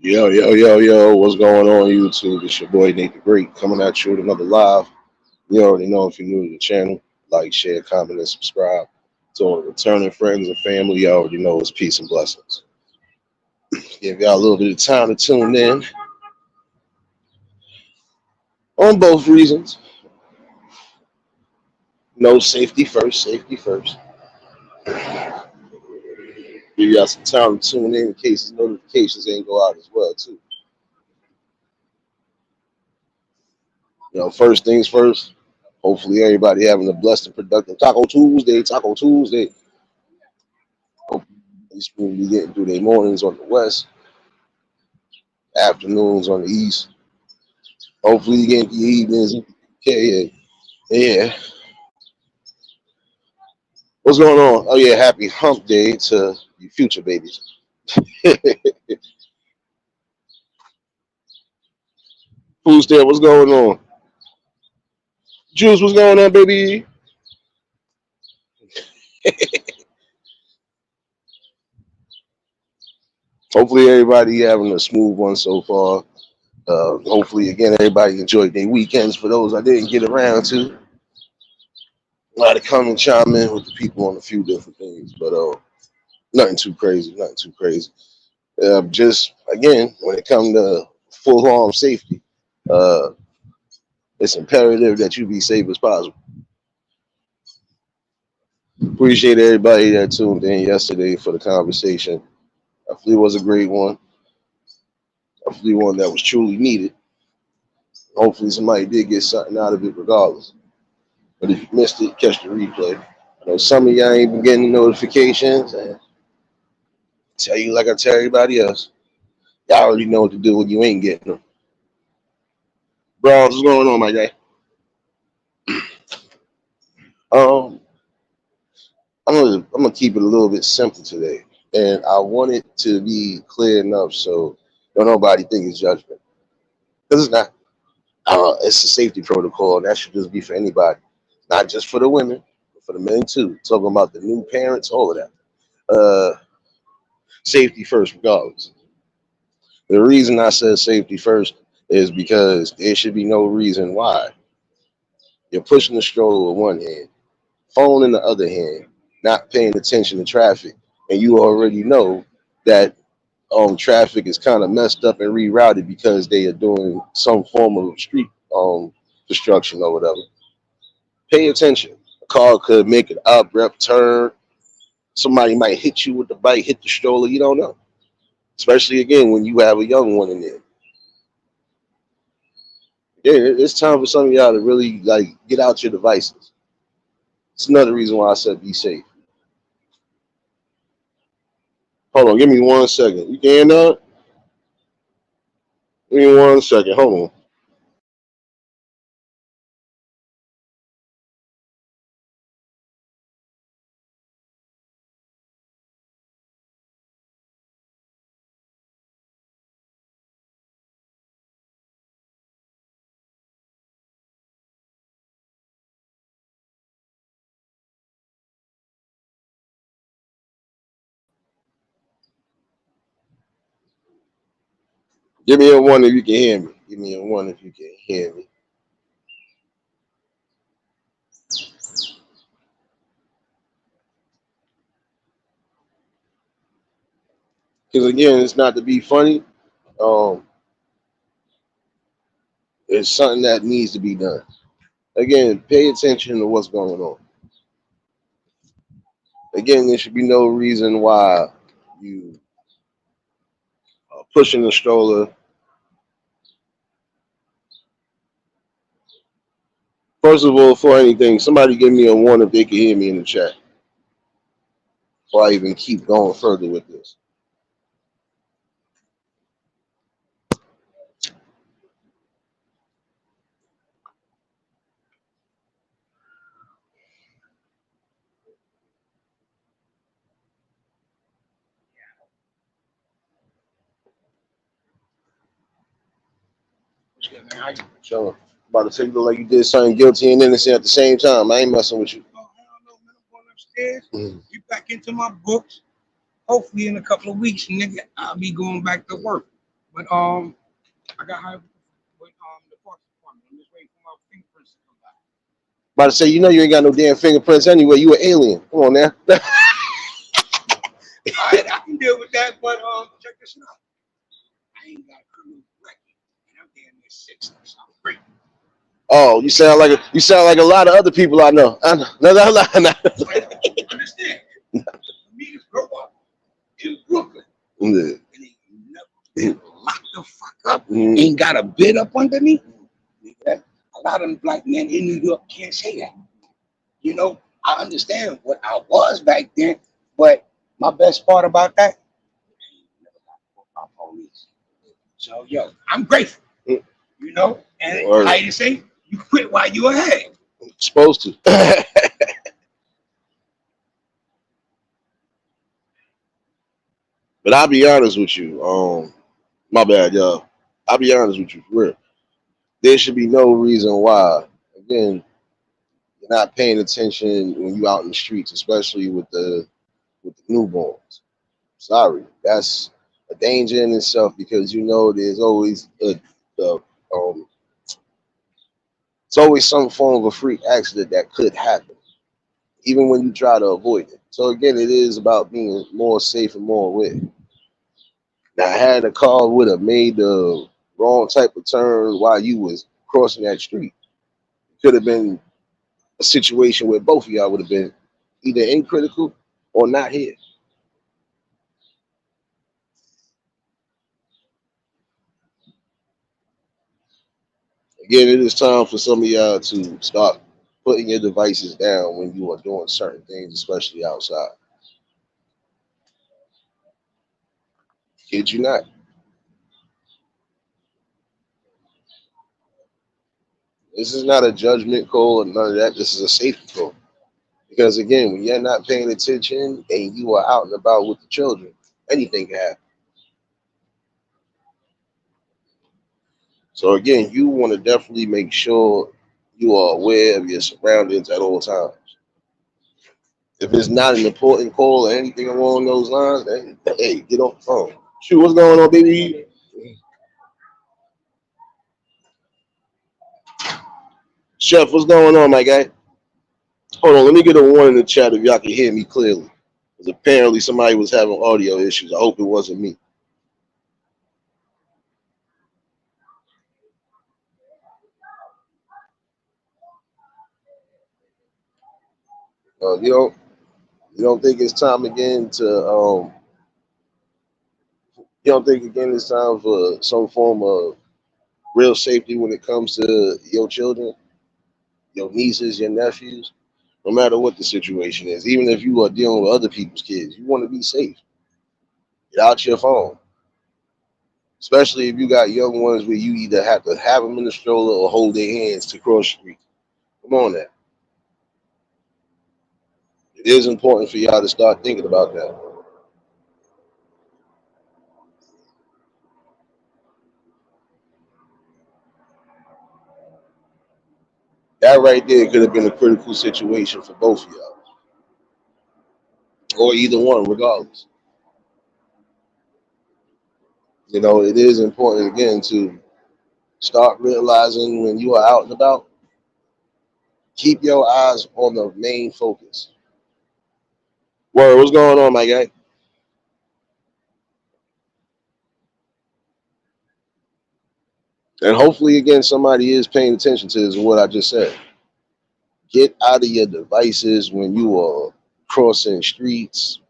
Yo, yo, yo, yo, what's going on YouTube? It's your boy Nate the Great coming at you with another live. You already know if you're new to the channel, like, share, comment, and subscribe. To all the returning friends and family, you already know it's peace and blessings. Give y'all a little bit of time to tune in on both reasons. No, safety first, safety first. Give y'all some time to tune in case the notifications ain't go out as well, too. First things first. Hopefully everybody having a blessed and productive Taco Tuesday, Taco Tuesday. Hope these people be getting through their mornings on the west, afternoons on the east. Hopefully you get your evenings. Yeah, yeah. What's going on? Oh yeah, happy hump day to you future babies. Who's there? What's going on? Juice, what's going on, baby? Hopefully everybody having a smooth one so far. Hopefully again everybody enjoyed their weekends. For those I didn't get around to, a lot of come and chime in with the people on a few different things, but nothing too crazy, nothing too crazy. Just again, when it comes to full arm safety, uh, it's imperative that you be safe as possible. Appreciate everybody that tuned in yesterday for the conversation. Hopefully, it was a great one. Hopefully, one that was truly needed. Hopefully, somebody did get something out of it, regardless. But if you missed it, catch the replay. I know some of y'all ain't been getting notifications, and tell you like I tell everybody else, y'all already know what to do when you ain't getting them. Bro, what's going on, my guy? Um, I'm gonna keep it a little bit simple today, and I want it to be clear enough so don't nobody think it's judgment. Because it's not. It's a safety protocol, and that should just be for anybody, not just for the women, but for the men too. Talking about the new parents, all of that. Safety first, regardless. The reason I said safety first is because there should be no reason why you're pushing the stroller with one hand, phone in the other hand, not paying attention to traffic, and you already know that traffic is kind of messed up and rerouted because they are doing some form of street construction or whatever. Pay attention. A car could make an abrupt turn. Somebody might hit you with the bike, hit the stroller. You don't know. Especially again when you have a young one in there. Yeah, it's time for some of y'all to really like get out your devices. It's another reason why I said be safe. Hold on, give me 1 second. You can give me 1 second. Hold on. Give me a one if you can hear me. Give me a one if you can hear me. Because again, it's not to be funny. Um, it's something that needs to be done. Again, pay attention to what's going on. Again, there should be no reason why you are pushing the stroller. First of all, for anything, somebody give me a one if they can hear me in the chat. Before I even keep going further with this. Chilling. About to take you like you did something guilty and innocent at the same time. I ain't messing with you. Oh, hell no, man. I'm going upstairs. Get back into my books. Hopefully, in a couple of weeks, nigga, I'll be going back to work. But I got hired with the parks department. I'm just waiting for my fingerprints to come back. About to say, you know, you ain't got no damn fingerprints anyway. You an alien. Come on now. All right, I can deal with that. But check this out. I ain't got a criminal record, and I'm damn near 60, so I'm great. Oh, you sound like a lot of other people I know. I know. No, no, no, no. But understand, for me to grow up in Brooklyn Yeah. and ain't never been locked the fuck up, ain't got a bid up under me. That a lot of black men in New York can't say that. You know, I understand what I was back then, but my best part about that, I ain't never got caught by police. So yo, I'm grateful. Mm. You know, and Word. how you say, you quit while you ahead. Supposed to. But I'll be honest with you. My bad, y'all. I'll be honest with you, for real. There should be no reason why. Again, you're not paying attention when you out in the streets, especially with the newborns. Sorry, that's a danger in itself because you know there's always a um, it's always some form of a freak accident that could happen, even when you try to avoid it. So again, it is about being more safe and more aware. Now, had a car would have made the wrong type of turn while you was crossing that street, it could have been a situation where both of y'all would have been either in critical or not here. Again, it is time for some of y'all to start putting your devices down when you are doing certain things, especially outside. Kid you not. This is not a judgment call or none of that. This is a safety call. Because again, when you're not paying attention and you are out and about with the children, anything can happen. So again, you want to definitely make sure you are aware of your surroundings at all times. If it's not an important call or anything along those lines, then hey, get off the phone. Shoot, what's going on, baby? Chef, what's going on, my guy? Hold on, let me get a one in the chat if y'all can hear me clearly. Because apparently somebody was having audio issues. I hope it wasn't me. Uh, you don't you don't think it's time again to you don't think again it's time for some form of real safety when it comes to your children, your nieces, your nephews, no matter what the situation is, even if you are dealing with other people's kids, you want to be safe. Get out your phone. Especially if you got young ones where you either have to have them in the stroller or hold their hands to cross the street. Come on now. It is important for y'all to start thinking about that. That right there could have been a critical situation for both of y'all, or either one, regardless. You know, it is important again to start realizing when you are out and about, keep your eyes on the main focus. Word, what's going on, my guy? And hopefully, again, somebody is paying attention to this, what I just said. Get out of your devices when you are crossing streets,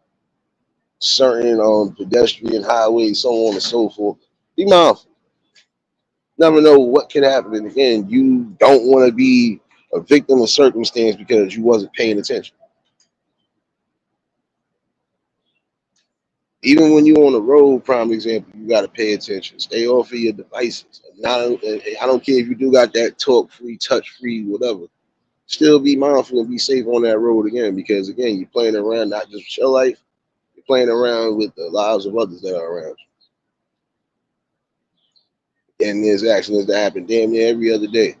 certain pedestrian highways, so on and so forth. Be mindful. Never know what can happen. And again, you don't want to be a victim of circumstance because you wasn't paying attention. Even when you're on the road, prime example, you got to pay attention. Stay off of your devices. Not, I don't care if you do got that talk free, touch free, whatever. Still be mindful and be safe on that road again because, again, you're playing around not just with your life, you're playing around with the lives of others that are around you. And there's accidents that happen damn near every other day.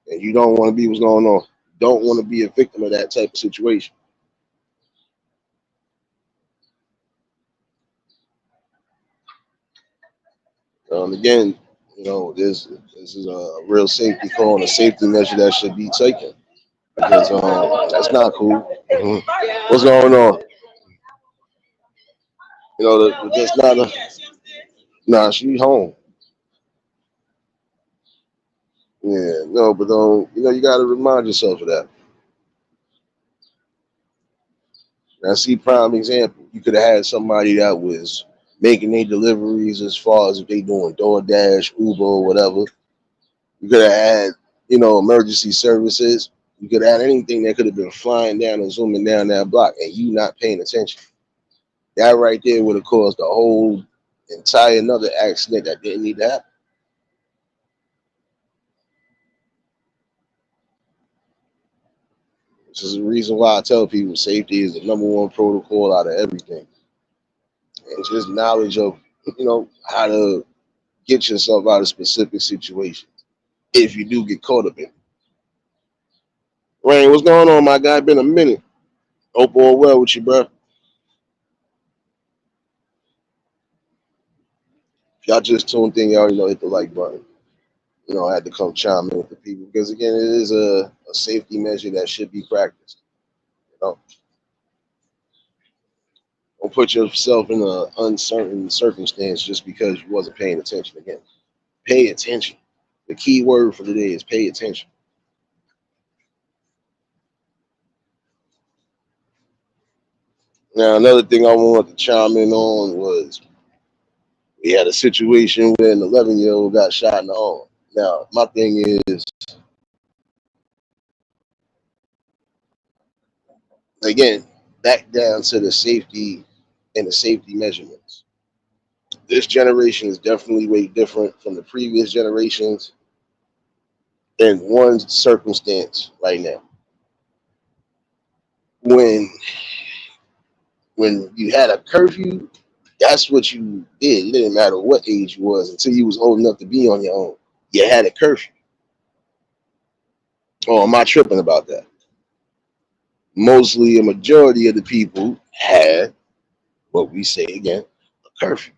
And you don't want to be what's going on. Don't want to be a victim of that type of situation. Again, this is a real safety call and a safety measure that should be taken because that's not cool. Mhm. What's going on? That's not a. Nah, she home. Yeah, no, but you got to remind yourself of that. Now, see, prime example. You could have had somebody that was making their deliveries as far as if they doing DoorDash, Uber, or whatever. You could have had, emergency services. You could have had anything that could have been flying down or zooming down that block, and you not paying attention. That right there would have caused a whole entire another accident that didn't need to happen. This is the reason why I tell people safety is the number one protocol out of everything, and just knowledge of how to get yourself out of specific situations if you do get caught up in it. Rain, what's going on, my guy? Been a minute. Hope all well with you, bro. If y'all just tuned in, you already know hit the like button. I had to come chime in with the people because again, it is a safety measure that should be practiced. You know, don't put yourself in an uncertain circumstance just because you wasn't paying attention. Again, pay attention. The key word for today is pay attention. Now, another thing I wanted to chime in on was we had a situation where an 11-year-old got shot in the arm. Now, my thing is, again, back down to the safety and the safety measurements. This generation is definitely way different from the previous generations in one circumstance right now. When when you had a curfew, that's what you did. It didn't matter what age you was until you was old enough to be on your own. You had a curfew. Oh, am I tripping about that? Mostly a majority of the people had what we say again, a curfew.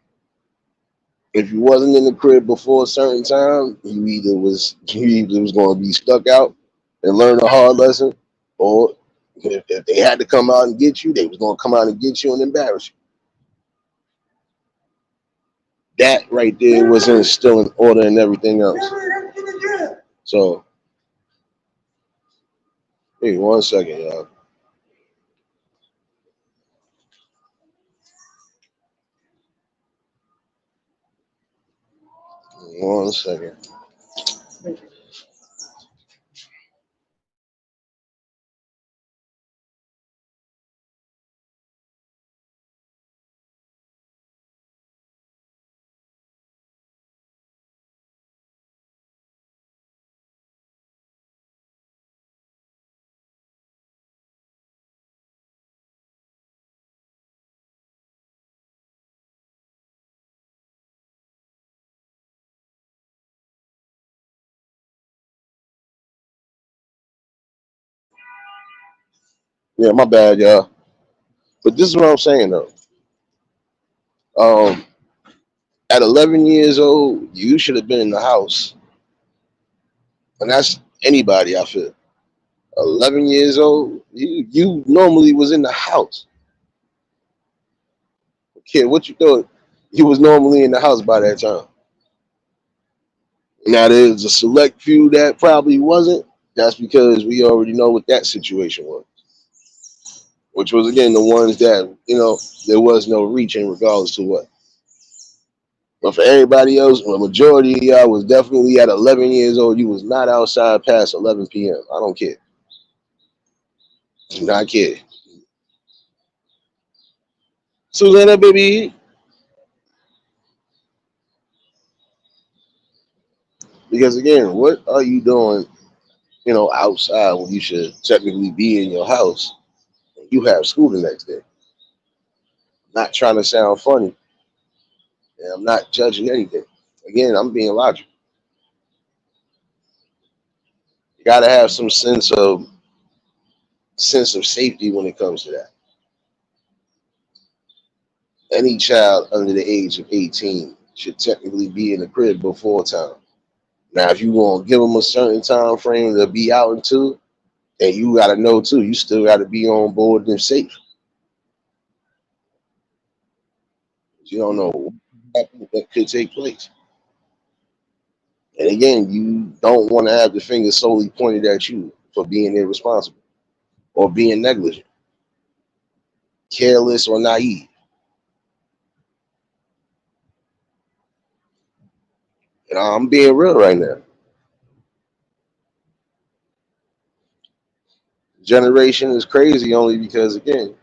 If you wasn't in the crib before a certain time, you either was going to be stuck out and learn a hard lesson, or if they had to come out and get you, they was going to come out and get you and embarrass you. That right there was instilling order and everything else. So, hey, 1 second, y'all. 1 second. Yeah, my bad, y'all. But this is what I'm saying though. Um, at 11 years old, you should have been in the house, and that's anybody. I feel 11 years old, you normally was in the house. Kid, what you thought? You was normally in the house by that time. Now there's a select few that probably wasn't. That's because we already know what that situation was, which was again the ones that there was no reach in regardless to what. But for everybody else, the majority of y'all was definitely at 11 years old. You was not outside past 11 p.m. I don't care. Not care. Susanna, baby. Because again, what are you doing, outside when you should technically be in your house? You have school the next day. Not trying to sound funny, and I'm not judging anything. Again, I'm being logical. You got to have some sense of safety when it comes to that. Any child under the age of 18 should technically be in the crib before time. Now, if you want to give them a certain time frame to be out into, and you got to know too, you still got to be on board and safe. You don't know what could take place. And again, you don't want to have the finger solely pointed at you for being irresponsible or being negligent, careless, or naive. And I'm being real right now. Generation is crazy only because, again,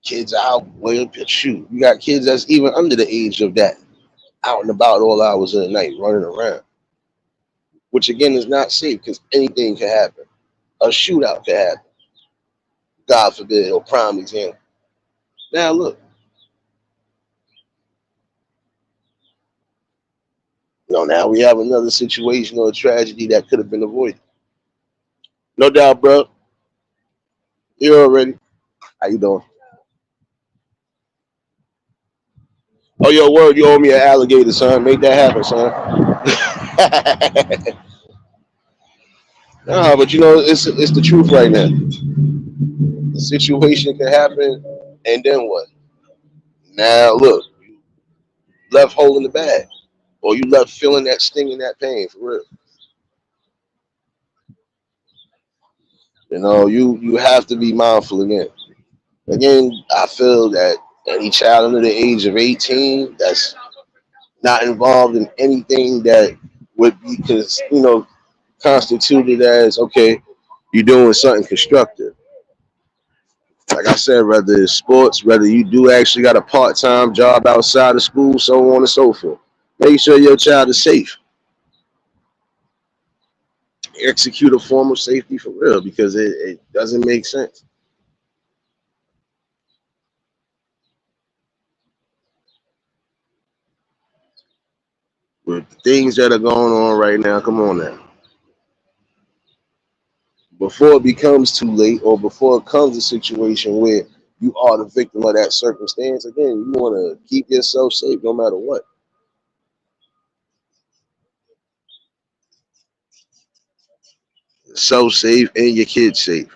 kids out, well, shoot, you got kids that's even under the age of that, out and about all hours of the night, running around, which again is not safe because anything can happen. A shootout can happen, God forbid, or prime example. Now, look, now we have another situation or a tragedy that could have been avoided. No doubt, bro. You already. How you doing? Oh, yo, word, you owe me an alligator, son. Make that happen, son. Nah, but it's the truth right now. The situation can happen, and then what? Now, look, left holding the bag, or you left feeling that sting and that pain for real. You have to be mindful again. Again, I feel that any child under the age of 18 that's not involved in anything that would be, because constituted as, okay, you're doing something constructive. Like I said, whether it's sports, whether you do actually got a part-time job outside of school, so on and so forth. Make sure your child is safe. Execute a form of safety for real, because it doesn't make sense. With the things that are going on right now, come on now. Before it becomes too late, or before it comes a situation where you are the victim of that circumstance, again, you want to keep yourself safe no matter what. So safe and your kids safe.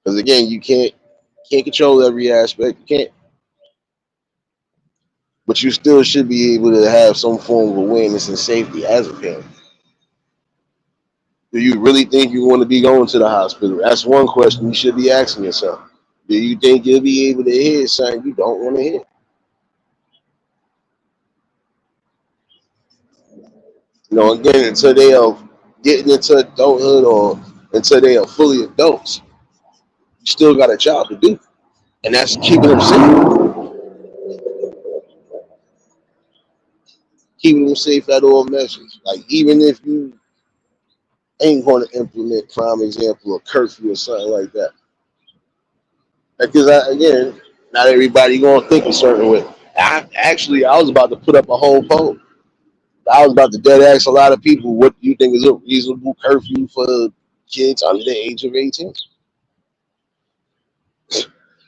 Because again, you can't control every aspect. You can't, but you still should be able to have some form of awareness and safety as a parent. Do you really think you want to be going to the hospital? That's one question you should be asking yourself. Do you think you'll be able to hear something you don't want to hear? Again, until they are getting into adulthood or until they are fully adults, you still got a job to do, and that's keeping them safe. Keeping them safe at all measures. Like, even if you ain't going to implement, prime example, a curfew or something like that. Because again, not everybody gonna think a certain way. I was about to put up a whole poll. I was about to dead ask a lot of people, what do you think is a reasonable curfew for kids under the age of 18?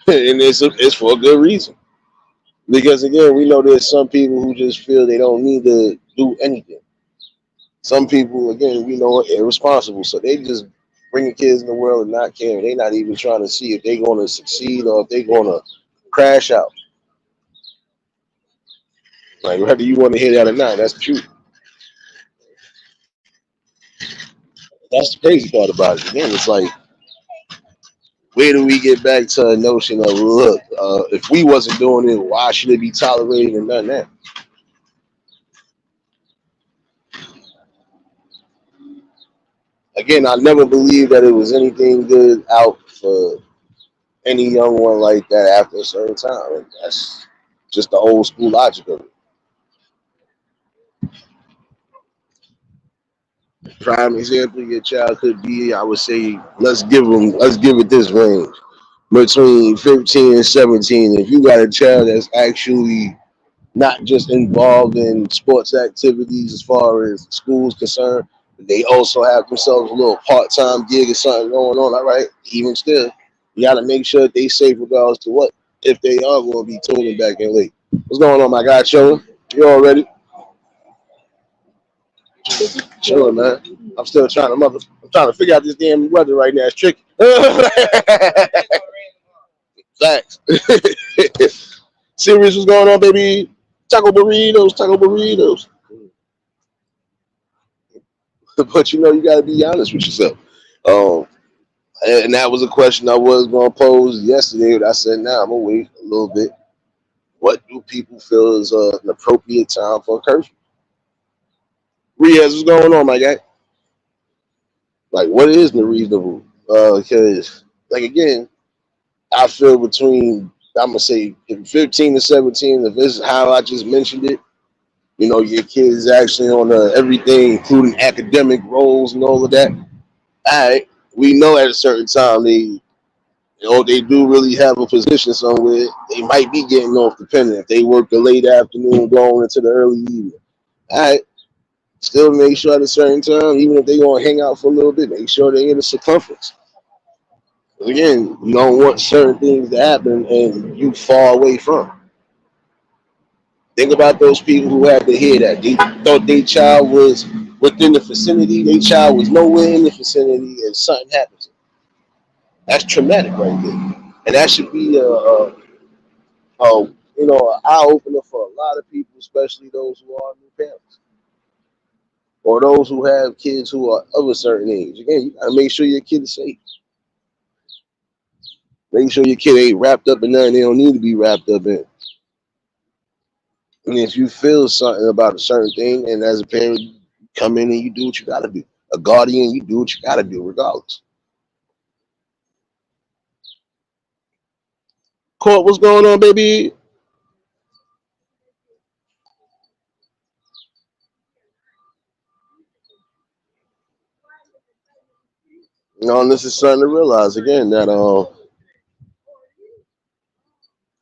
And it's for a good reason. Because again, we know there's some people who just feel they don't need to do anything. Some people, again, we know, are irresponsible, so they just bringing kids in the world and not caring. They're not even trying to see if they're going to succeed or if they're going to crash out. Like, whether you want to hear that or not, that's the truth. That's the crazy part about it. Again, it's like, where do we get back to a notion of, look, if we wasn't doing it, why should it be tolerated and done that? Again, I never believed that it was anything good out for any young one like that after a certain time. And that's just the old school logic of it. Prime example, your child could be, I would say, let's give it this range between 15 and 17. If you got a child that's actually not just involved in sports activities as far as school's concerned, they also have themselves a little part-time gig or something going on. All right, even still, you got to make sure that they safe regardless to what. if they are going to be tuning back in late. What's going on, my guy? Chilling? You all ready? Chilling, man. I'm still trying to I'm trying to figure out this damn weather right now. It's tricky. Facts. Serious, what's going on, baby? Taco burritos, taco burritos. But you know, you got to be honest with yourself. Um, and that was a question I was going to pose yesterday. But I said, now I'm gonna wait a little bit. What do people feel is an appropriate time for a curfew? Riaz, what's going on, my guy? Like, what is the reasonable? Because, like, again, I feel between, I'm gonna say, 15 to 17. If this is how I just mentioned it, you know, your kids actually on everything, including academic roles and all of that. All right, we know at a certain time they do really have a position somewhere. They might be getting off depending if they work the late afternoon going into the early evening. All right, still make sure at a certain time, even if they gonna hang out for a little bit, make sure they in the circumference. Again, you don't want certain things to happen and you fall away from. Think about those people who had to hear that. They thought their child was within the vicinity, their child was nowhere in the vicinity, and something happened to them. That's traumatic right there. And that should be a an eye opener for a lot of people, especially those who are new parents or those who have kids who are of a certain age. Again, you gotta make sure your kid is safe. Make sure your kid ain't wrapped up in nothing they don't need to be wrapped up in. And if you feel something about a certain thing, and as a parent, you come in and you do what you gotta do. A guardian, you do what you gotta do, regardless. Court, what's going on, baby? You know, and this is something to realize again that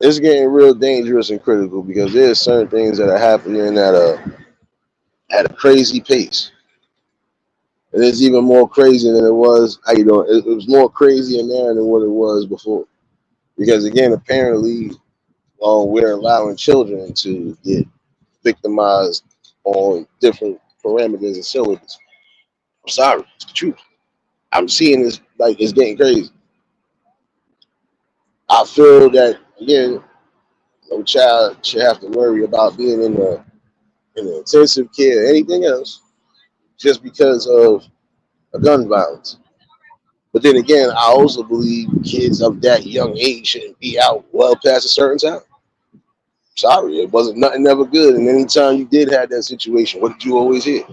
it's getting real dangerous and critical because there's certain things that are happening at a crazy pace. And it's even more crazy than it was. How you doing? It was more crazy in there than what it was before. Because again, apparently, we're allowing children to get victimized on different parameters and syllables. I'm sorry, it's the truth. I'm seeing this like it's getting crazy. I feel that again, no child should have to worry about being in the intensive care or anything else just because of a gun violence. But then again, I also believe kids of that young age shouldn't be out well past a certain time. Sorry, it wasn't nothing ever good. And anytime you did have that situation, what did you always hear?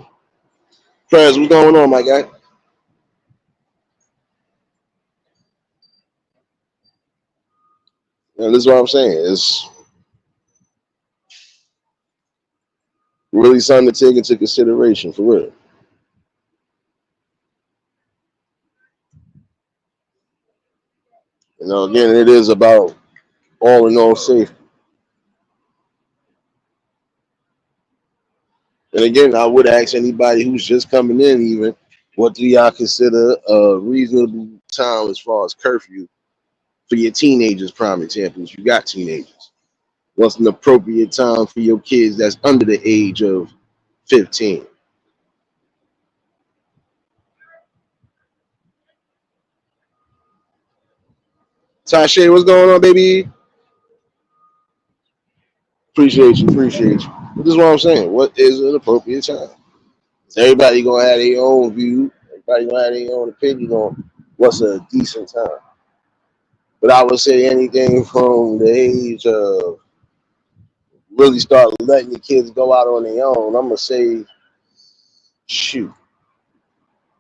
Friends, what's going on, my guy? And this is what I'm saying. It's really something to take into consideration for real. You know, again, it is about all in all safety. And again, I would ask anybody who's just coming in, even, what do y'all consider a reasonable time as far as curfew for your teenagers, prime example, if you got teenagers? What's an appropriate time for your kids that's under the age of 15? Tasha, what's going on, baby? Appreciate you, appreciate you. But this is what I'm saying. What is an appropriate time? Everybody gonna have their own view. Everybody gonna have their own opinion on what's a decent time. But I would say anything from the age of really start letting your kids go out on their own. I'm gonna say, shoot,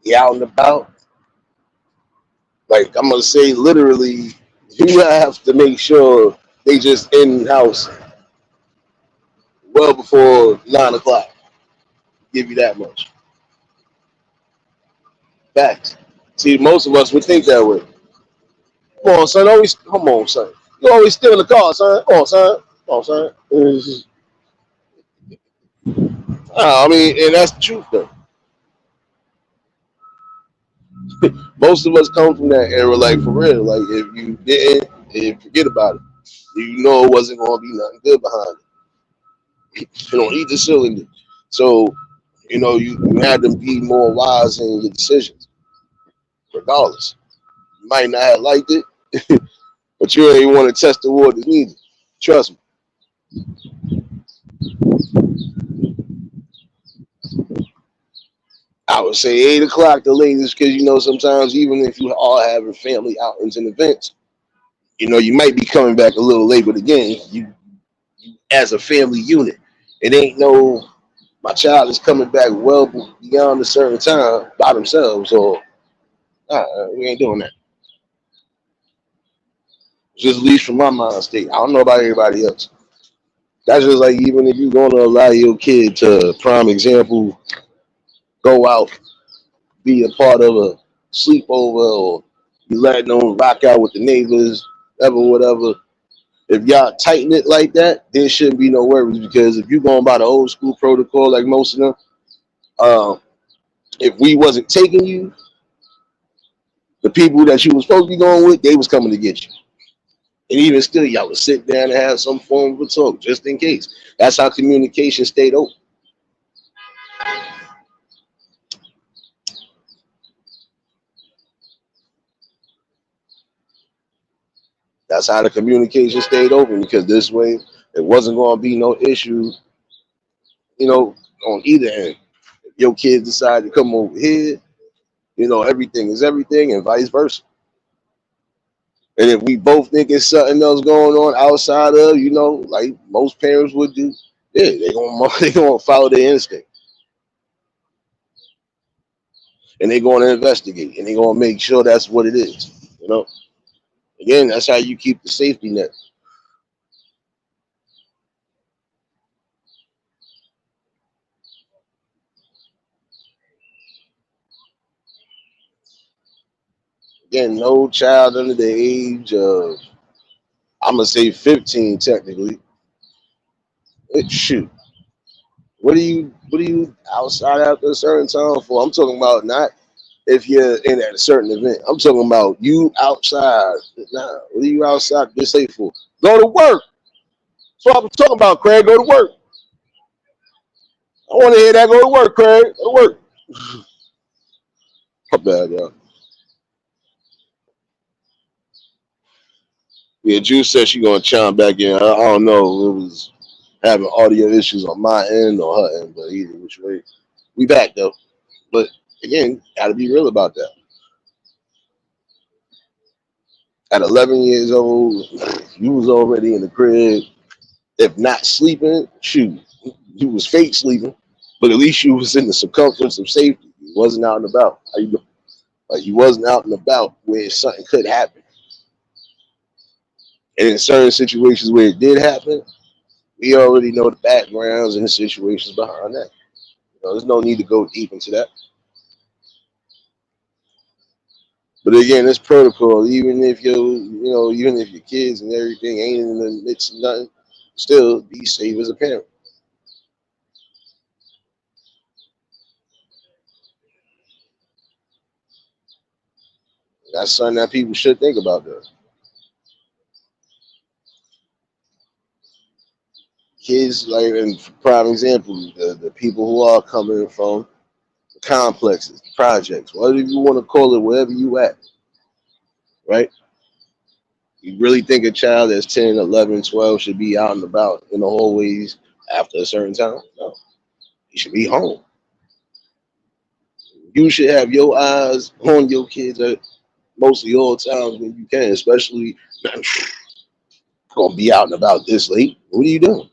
you out and about. Like I'm gonna say, literally, you have to make sure they just in house well before 9 o'clock. Give you that much. Facts. See, most of us would think that way. Come on, son. Always come on, son. You always steal in the car, son. Come on, son. Come on, son. I mean, and that's the truth, though. Most of us come from that era, like for real. Like if you didn't, forget about it. You know it wasn't gonna be nothing good behind it. You know, either cylinder. So, you had to be more wise in your decisions, regardless. You might not have liked it, but you ain't want to test the waters neither. Trust me. I would say 8 o'clock the latest, because sometimes even if you are having family outings and events, you might be coming back a little late, but again, you as a family unit, it ain't no my child is coming back well beyond a certain time by themselves, or we ain't doing that. Just at least from my mind state. I don't know about everybody else. That's just like even if you're going to allow your kid to, prime example, go out, be a part of a sleepover, or you letting them rock out with the neighbors, whatever. If y'all tighten it like that, there shouldn't be no worries, because if you're going by the old school protocol like most of them, um, if we wasn't taking you, the people that you was supposed to be going with, they was coming to get you. And even still, y'all would sit down and have some form of a talk just in case. That's how communication stayed open. That's how the communication stayed open, because this way it wasn't going to be no issue, on either end. If your kids decide to come over here, everything is everything, and vice versa. And if we both think it's something else going on outside of, like most parents would do, yeah, they gonna follow their instinct, and they're going to investigate, and they're going to make sure that's what it is. Again, that's how you keep the safety net. Again, no child under the age of, I'm gonna say 15 technically. Shoot, what are you outside after a certain time for? I'm talking about not if you're in at a certain event. I'm talking about you outside. Nah, what are you outside to say for? Go to work. That's what I'm talking about, Craig. Go to work. I want to hear that. Go to work, Craig. Go to work. How bad, y'all? Yeah, Juice said she gonna chime back in. I don't know. It was having audio issues on my end or her end, but either which way, we back though. But again, gotta be real about that. At 11 years old, you was already in the crib. If not sleeping, shoot, you was fake sleeping, but at least you was in the circumference of safety. You wasn't out and about. Like you wasn't out and about where something could happen. And in certain situations where it did happen, we already know the backgrounds and the situations behind that. There's no need to go deep into that. But again, this protocol, even if your kids and everything ain't in the midst of nothing, still be safe as a parent. That's something that people should think about, though. Kids, like, and for prime example, the people who are coming from the complexes, the projects, whatever you want to call it, wherever you at, right? You really think a child that's 10, 11, 12 should be out and about in the hallways after a certain time? No, he should be home. You should have your eyes on your kids at mostly all times when you can, especially not gonna be out and about this late. What are you doing?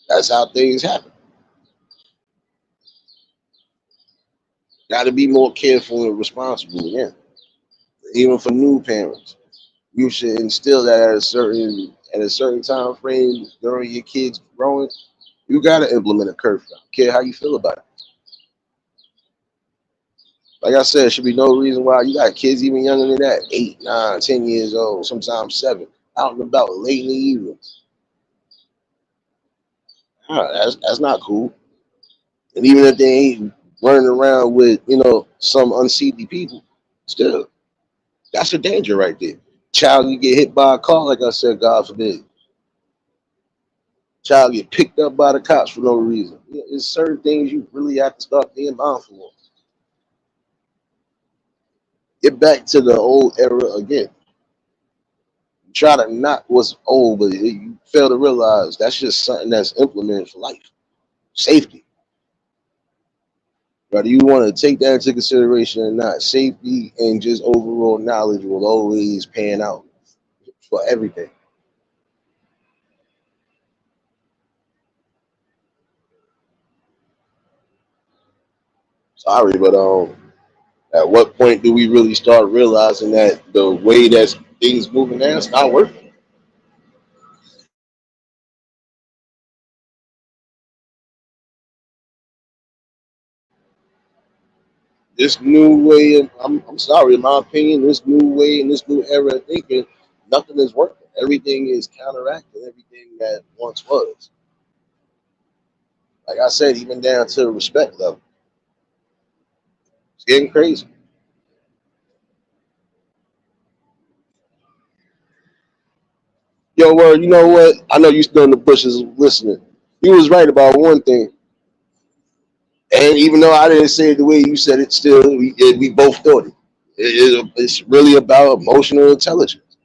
That's how things happen. Got to be more careful and responsible again, even for new parents. You should instill that at a certain time frame during your kids growing. You got to implement a curfew. I don't care how you feel about it. Like I said, there should be no reason why you got kids even younger than that, 8, 9, 10 years old, sometimes 7, out and about late in the evening. That's not cool. And even if they ain't running around with, some unseemly people, still, that's a danger right there. Child, you get hit by a car, like I said, God forbid. Child get picked up by the cops for no reason. There's certain things you really have to start being mindful of. Get back to the old era again. Try to knock what's old, but you fail to realize that's just something that's implemented for life. Safety. Whether you want to take that into consideration or not, safety and just overall knowledge will always pan out for everything. Sorry, but at what point do we really start realizing that the way that things moving now is not working? This new way, I'm sorry, in my opinion, this new way and this new era of thinking, nothing is working. Everything is counteracting everything that once was. Like I said, even down to the respect level, it's getting crazy. Yo, word, you know what? I know you still in the bushes listening. You was right about one thing. And even though I didn't say it the way you said it, still, we both thought it. It's really about emotional intelligence.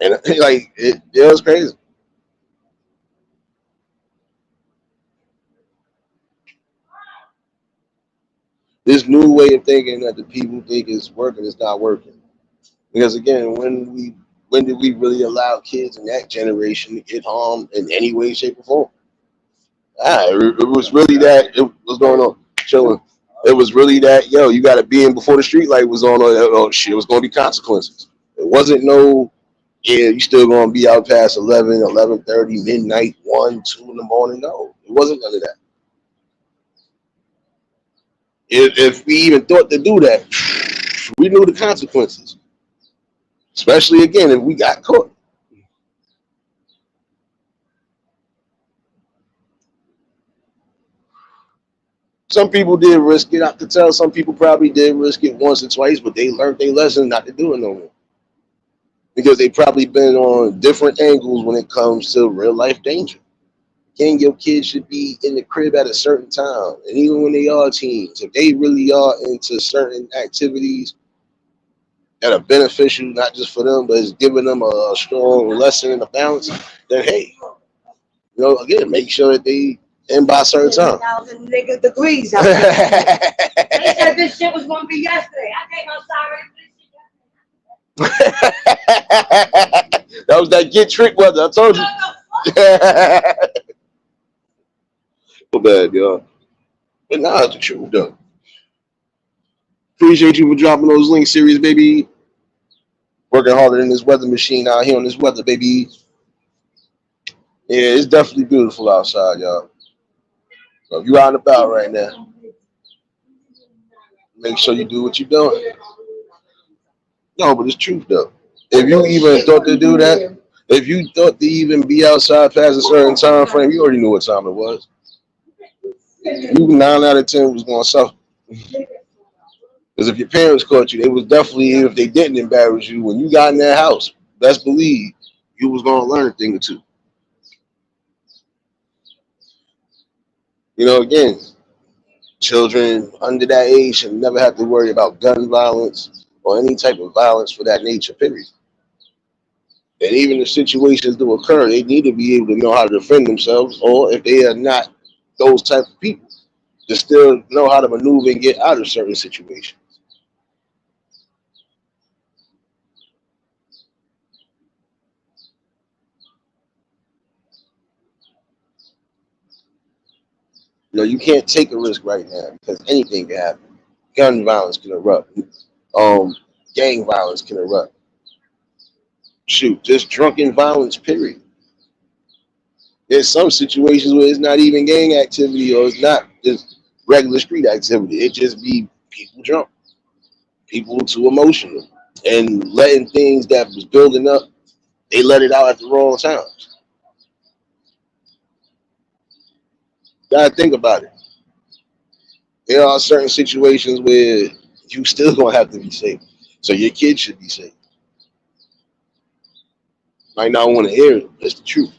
And like, it was crazy. This new way of thinking that the people think is working is not working. Because again, when did we really allow kids in that generation to get harmed in any way, shape, or form? It was really that. It was going on. Chilling. It was really that. Yo, you got to be in before the street light was on. Oh shit, it was going to be consequences. It wasn't no. Yeah, you still going to be out past 11, 11:30, midnight, 1, 2 in the morning. No, it wasn't none of that. If we even thought to do that, we knew the consequences. Especially again if we got caught. Some people did risk it. I could tell some people probably did risk it once or twice, but they learned their lesson not to do it no more. Because they probably been on different angles when it comes to real life danger. Again, your kids should be in the crib at a certain time. And even when they are teens, if they really are into certain activities that are beneficial, not just for them, but is giving them a strong lesson and a balance, then hey, again, make sure that they in by a certain time. 1,000 nigga degrees out there. They said this shit was gonna be yesterday. I came outside ready for this shit. That was that get trick weather. I told you. So bad, y'all. But nah, it's the truth though. Appreciate you for dropping those link series, baby. Working harder than this weather machine out here on this weather, baby. Yeah, it's definitely beautiful outside, y'all. So if you out and about right now, make sure you do what you're doing. No, but it's truth though. If you even thought to do that, if you thought to even be outside past a certain time frame, you already knew what time it was. You 9 out of 10 was gonna suffer. Because if your parents caught you, they was definitely, if they didn't embarrass you, when you got in that house, best believe you was gonna learn a thing or two. Again, children under that age should never have to worry about gun violence or any type of violence for that nature, period. And even if situations do occur, they need to be able to know how to defend themselves, or if they are not those type of people, to still know how to maneuver and get out of certain situations. You can't take a risk right now because anything can happen. Gun violence can erupt. Um, Gang violence can erupt. Shoot, just drunken violence, period. There's some situations where it's not even gang activity or it's not just regular street activity. It just be people drunk, people too emotional, and letting things that was building up, they let it out at the wrong times. Gotta think about it. There are certain situations where you still gonna have to be safe. So your kids should be safe. Might not want to hear it. That's the truth.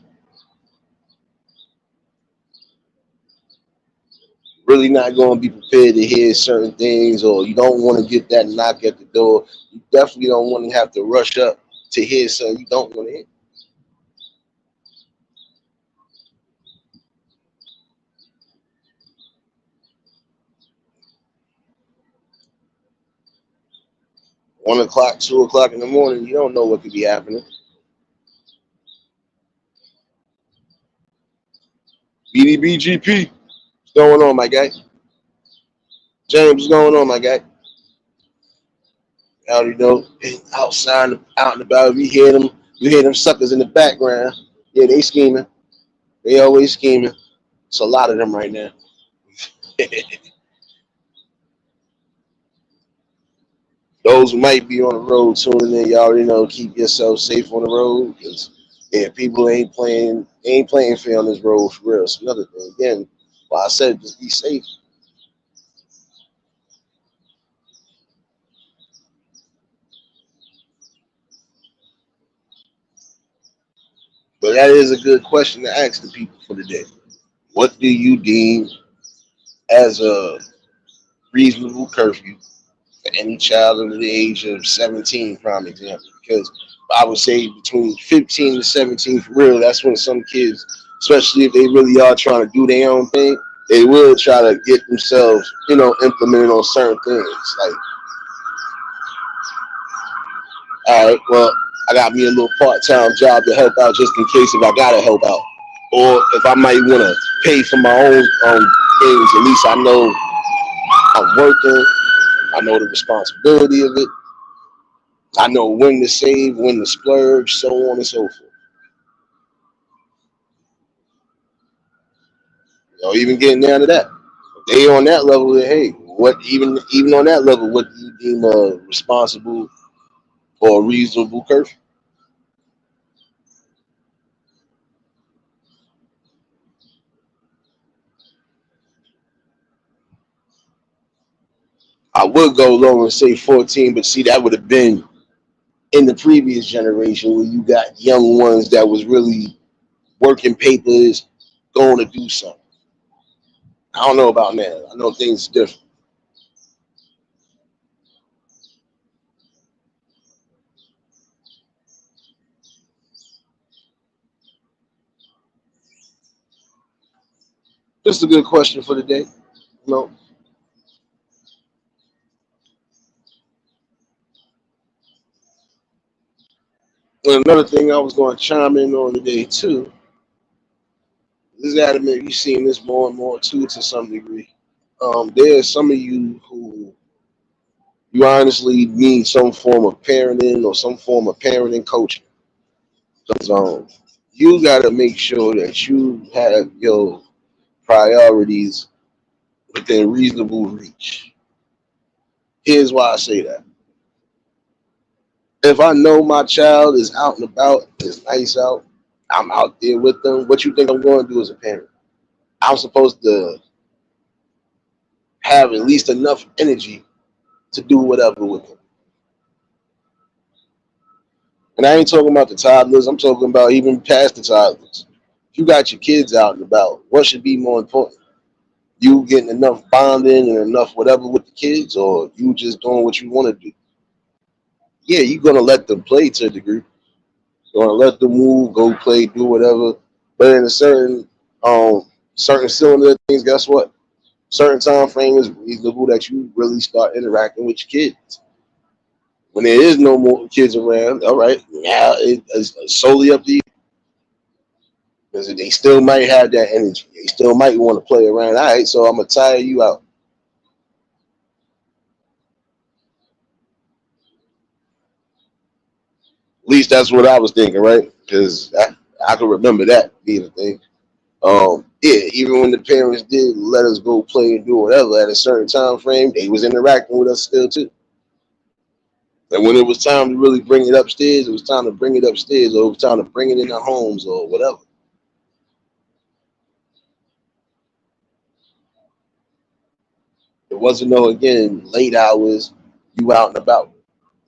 Really not going to be prepared to hear certain things, or you don't want to get that knock at the door. You definitely don't want to have to rush up to hear something you don't want to hear. 1 o'clock, 2 o'clock in the morning, you don't know what could be happening. BDBGP, what's going on, my guy? James, what's going on, my guy? Out, outside, out and about. You hear them suckers in the background. Yeah, they scheming. They always scheming. It's a lot of them right now. Those who might be on the road tuning in, you already know, keep yourself safe on the road. Cause yeah, people ain't playing fair on this road for real. It's another thing. Again, well, I said just be safe. But that is a good question to ask the people for today. What do you deem as a reasonable curfew for any child under the age of 17, prime example? Because I would say between 15 to 17, for real, that's when some kids, especially if they really are trying to do their own thing, they will try to get themselves, implemented on certain things. Like, all right, well, I got me a little part-time job to help out just in case if I gotta help out, or if I might want to pay for my own things. At least I know I'm working. I know the responsibility of it. I know when to save, when to splurge, so on and so forth. Even getting down to that. They on that level. Hey, what even on that level, what do you deem a responsible or reasonable curfew? I would go lower and say 14, but see that would have been in the previous generation where you got young ones that was really working papers, going to do something. I don't know about now. I know things are different. Just a good question for the day. You know, and another thing I was going to chime in on today too. This got to make you seeing this more and more too, to some degree. There's some of you who you honestly need some form of parenting or some form of parenting coaching. Because you got to make sure that you have your priorities within reasonable reach. Here's why I say that. If I know my child is out and about, is nice out, I'm out there with them. What you think I'm going to do as a parent? I'm supposed to have at least enough energy to do whatever with them. And I ain't talking about the toddlers. I'm talking about even past the toddlers. If you got your kids out and about, what should be more important? You getting enough bonding and enough whatever with the kids, or you just doing what you want to do? Yeah, you're gonna let them play to a degree. You're gonna let them move, go play, do whatever. But in a certain cylinder things, guess what? Certain time frame is reasonable that you really start interacting with your kids. When there is no more kids around, all right, yeah, it's solely up to you. Because they still might have that energy. They still might want to play around. All right, so I'm gonna tire you out. At least that's what I was thinking, right? Because I can remember that being a thing. Yeah, even when the parents did let us go play and do whatever at a certain time frame, they was interacting with us still too. And when it was time to really bring it upstairs, it was time to bring it upstairs, or it was time to bring it in our homes or whatever. It wasn't no, again, late hours, you out and about.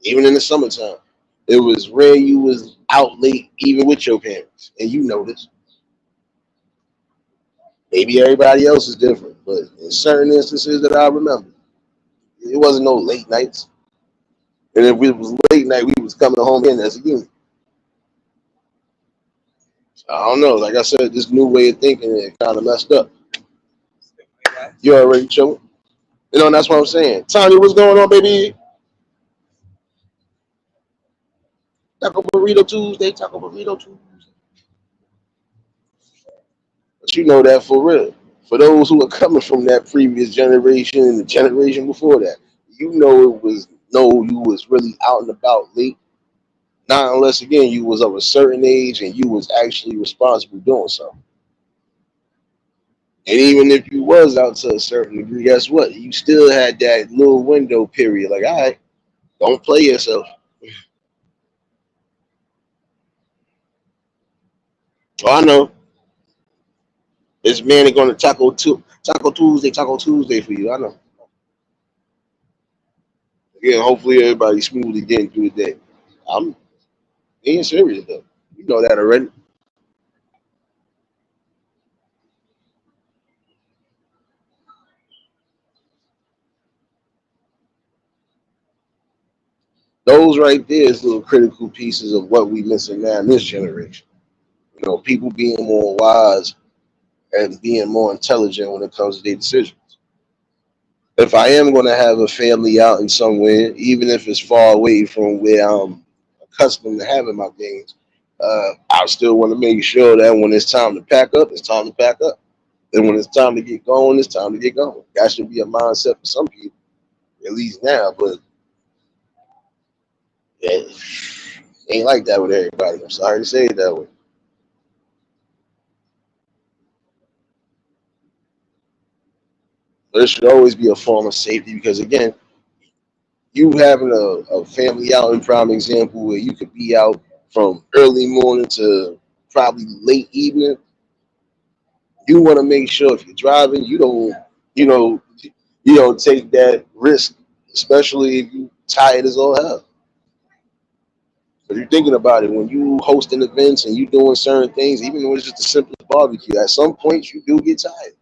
Even in the summertime, it was rare you was out late, even with your parents, and you noticed. Maybe everybody else is different, but in certain instances that I remember, it wasn't no late nights. And if it was late night, we was coming home in as a unit. I don't know. Like I said, this new way of thinking, it kind of messed up. You already showed. You know, and that's what I'm saying. Tanya, what's going on, baby? Taco Burrito Tuesday, Taco Burrito Tuesday. But you know that for real. For those who are coming from that previous generation and the generation before that, you know it was no, you was really out and about late. Not unless again you was of a certain age and you was actually responsible doing something. And even if you was out to a certain degree, guess what? You still had that little window period. Like, all right, don't play yourself. Oh, I know. This man is going to Taco Tuesday for you. I know. Again, hopefully everybody's smooth again through the day. I'm being serious though. You know that already. Those right there is little critical pieces of what we missing now in this generation. You know, people being more wise and being more intelligent when it comes to their decisions. If I am going to have a family out in somewhere, even if it's far away from where I'm accustomed to having my things, I still want to make sure that when it's time to pack up, it's time to pack up. And when it's time to get going, it's time to get going. That should be a mindset for some people, at least now. But yeah, ain't like that with everybody. I'm sorry to say it that way. But it should always be a form of safety because, again, you having a family out in prime example where you could be out from early morning to probably late evening. You want to make sure if you're driving, you know, you don't take that risk, especially if you tired as all hell. But you're thinking about it when you hosting events and you doing certain things, even when it's just the simplest barbecue. At some points, you do get tired.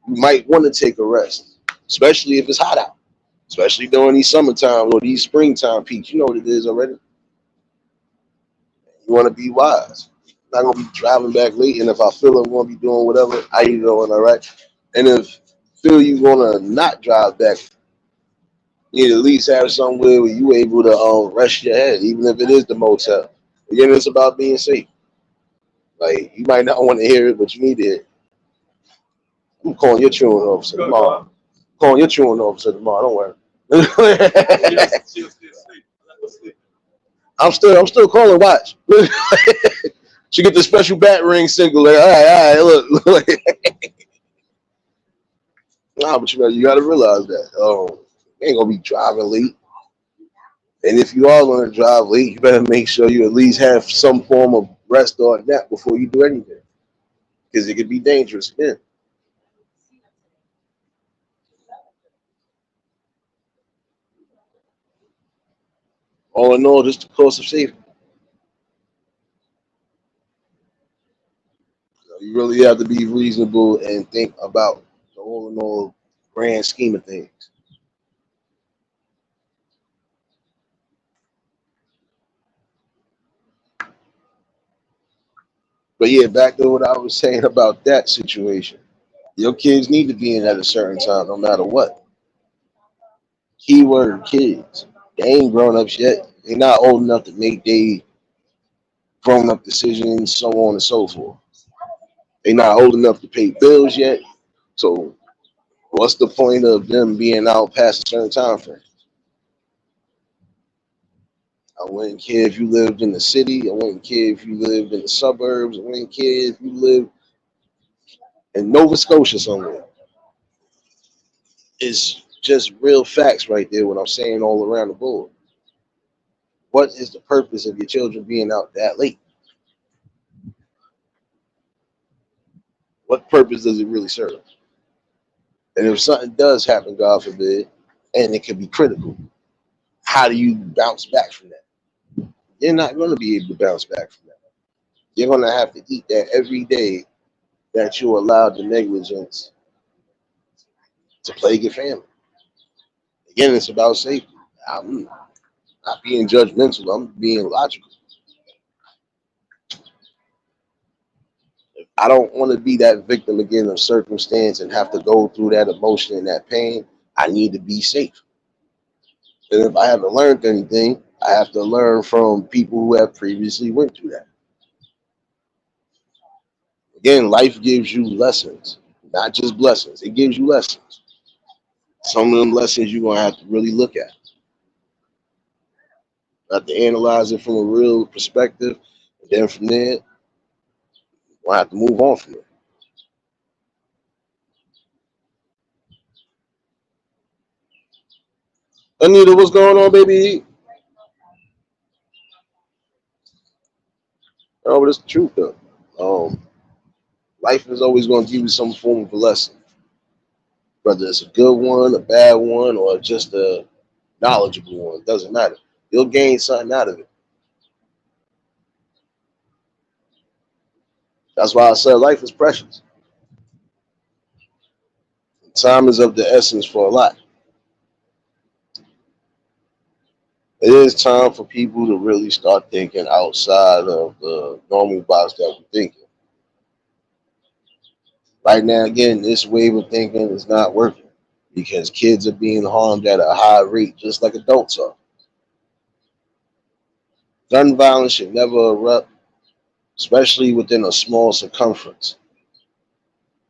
You might want to take a rest, especially if it's hot out, especially during these summertime or these springtime peaks. You know what it is already. You want to be wise. I'm not gonna be driving back late, and if I feel I'm gonna be doing whatever, I you doing all right. And if feel you gonna not drive back, you need to at least have somewhere where you able to rest your head, even if it is the motel. Again, it's about being safe. Like you might not want to hear it, but you need to hear it. I'm calling your truant officer tomorrow. Calling your truant officer tomorrow. Don't worry. I'm still calling. Watch. She get the special bat ring single. Like, all right, look. Nah, but you got to realize that. You ain't gonna be driving late. And if you are gonna drive late, you better make sure you at least have some form of rest or nap before you do anything, because it could be dangerous. Yeah. All in all, just the cost of safety. You really have to be reasonable and think about the all in all grand scheme of things. But yeah, back to what I was saying about that situation. Your kids need to be in at a certain time, no matter what. Keyword kids. They ain't grown ups yet. They're not old enough to make they grown up decisions, so on and so forth. They're not old enough to pay bills yet. So what's the point of them being out past a certain time frame? I wouldn't care if you lived in the city. I wouldn't care if you lived in the suburbs. I wouldn't care if you lived in Nova Scotia somewhere. It's just real facts right there, what I'm saying all around the board. What is the purpose of your children being out that late? What purpose does it really serve? And if something does happen, God forbid, and it could be critical, how do you bounce back from that? You're not going to be able to bounce back from that. You're going to have to eat that every day that you allowed the negligence to plague your family. Again, it's about safety. I'm not being judgmental. I'm being logical. I don't want to be that victim again of circumstance and have to go through that emotion and that pain. I need to be safe. And if I haven't learned anything, I have to learn from people who have previously went through that. Again, life gives you lessons, not just blessings. It gives you lessons. Some of them lessons you're gonna have to really look at. You have to analyze it from a real perspective, and then from there, we'll have to move on from it. Anita, what's going on, baby? Oh, but it's the truth though. Um, Life is always going to give you some form of a lesson, whether it's a good one, a bad one, or just a knowledgeable one. It doesn't matter. You'll gain something out of it. That's why I said life is precious. Time is of the essence for a lot. It is time for people to really start thinking outside of the normal box that we're thinking. Right now, again, this wave of thinking is not working because kids are being harmed at a high rate, just like adults are. Gun violence should never erupt, especially within a small circumference.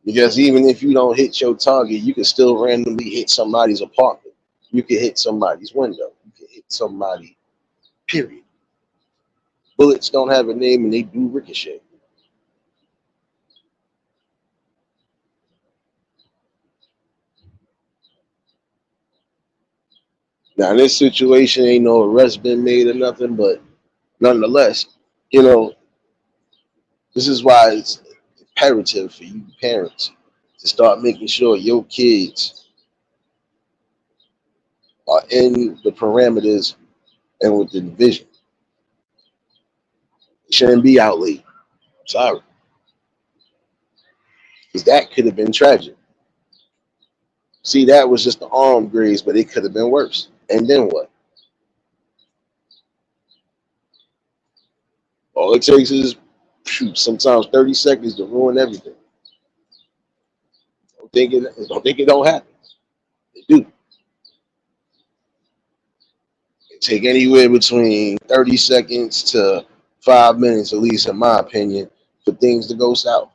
Because even if you don't hit your target, you can still randomly hit somebody's apartment. You can hit somebody's window. You can hit somebody, period. Bullets don't have a name and they do ricochet. Now, in this situation, ain't no arrest been made or nothing, but nonetheless, you know, this is why it's imperative for you parents to start making sure your kids are in the parameters and within vision. It shouldn't be out late. Sorry. Because that could have been tragic. See, that was just the arm graze, but it could have been worse. And then what? All it takes is sometimes 30 seconds to ruin everything. Don't think it don't happen. It do. It take anywhere between 30 seconds to 5 minutes, at least in my opinion, for things to go south.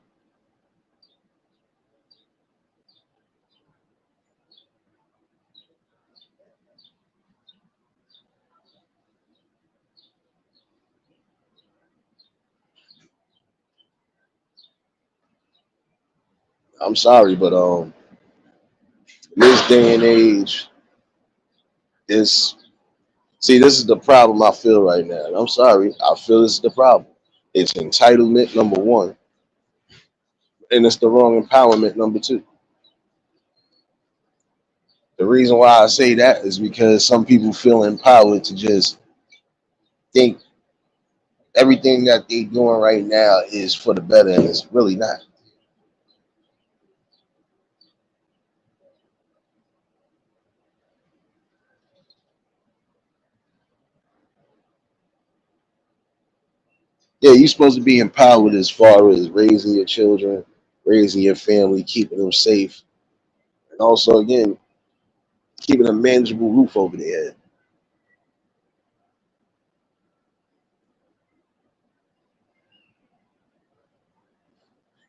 I'm sorry, but in this day and age, this this is the problem I feel right now. And I'm sorry, I feel this is the problem. It's entitlement number one, and it's the wrong empowerment number two. The reason why I say that is because some people feel empowered to just think everything that they're doing right now is for the better, and it's really not. Yeah, you're supposed to be empowered as far as raising your children, raising your family, keeping them safe, and also again keeping a manageable roof over their head.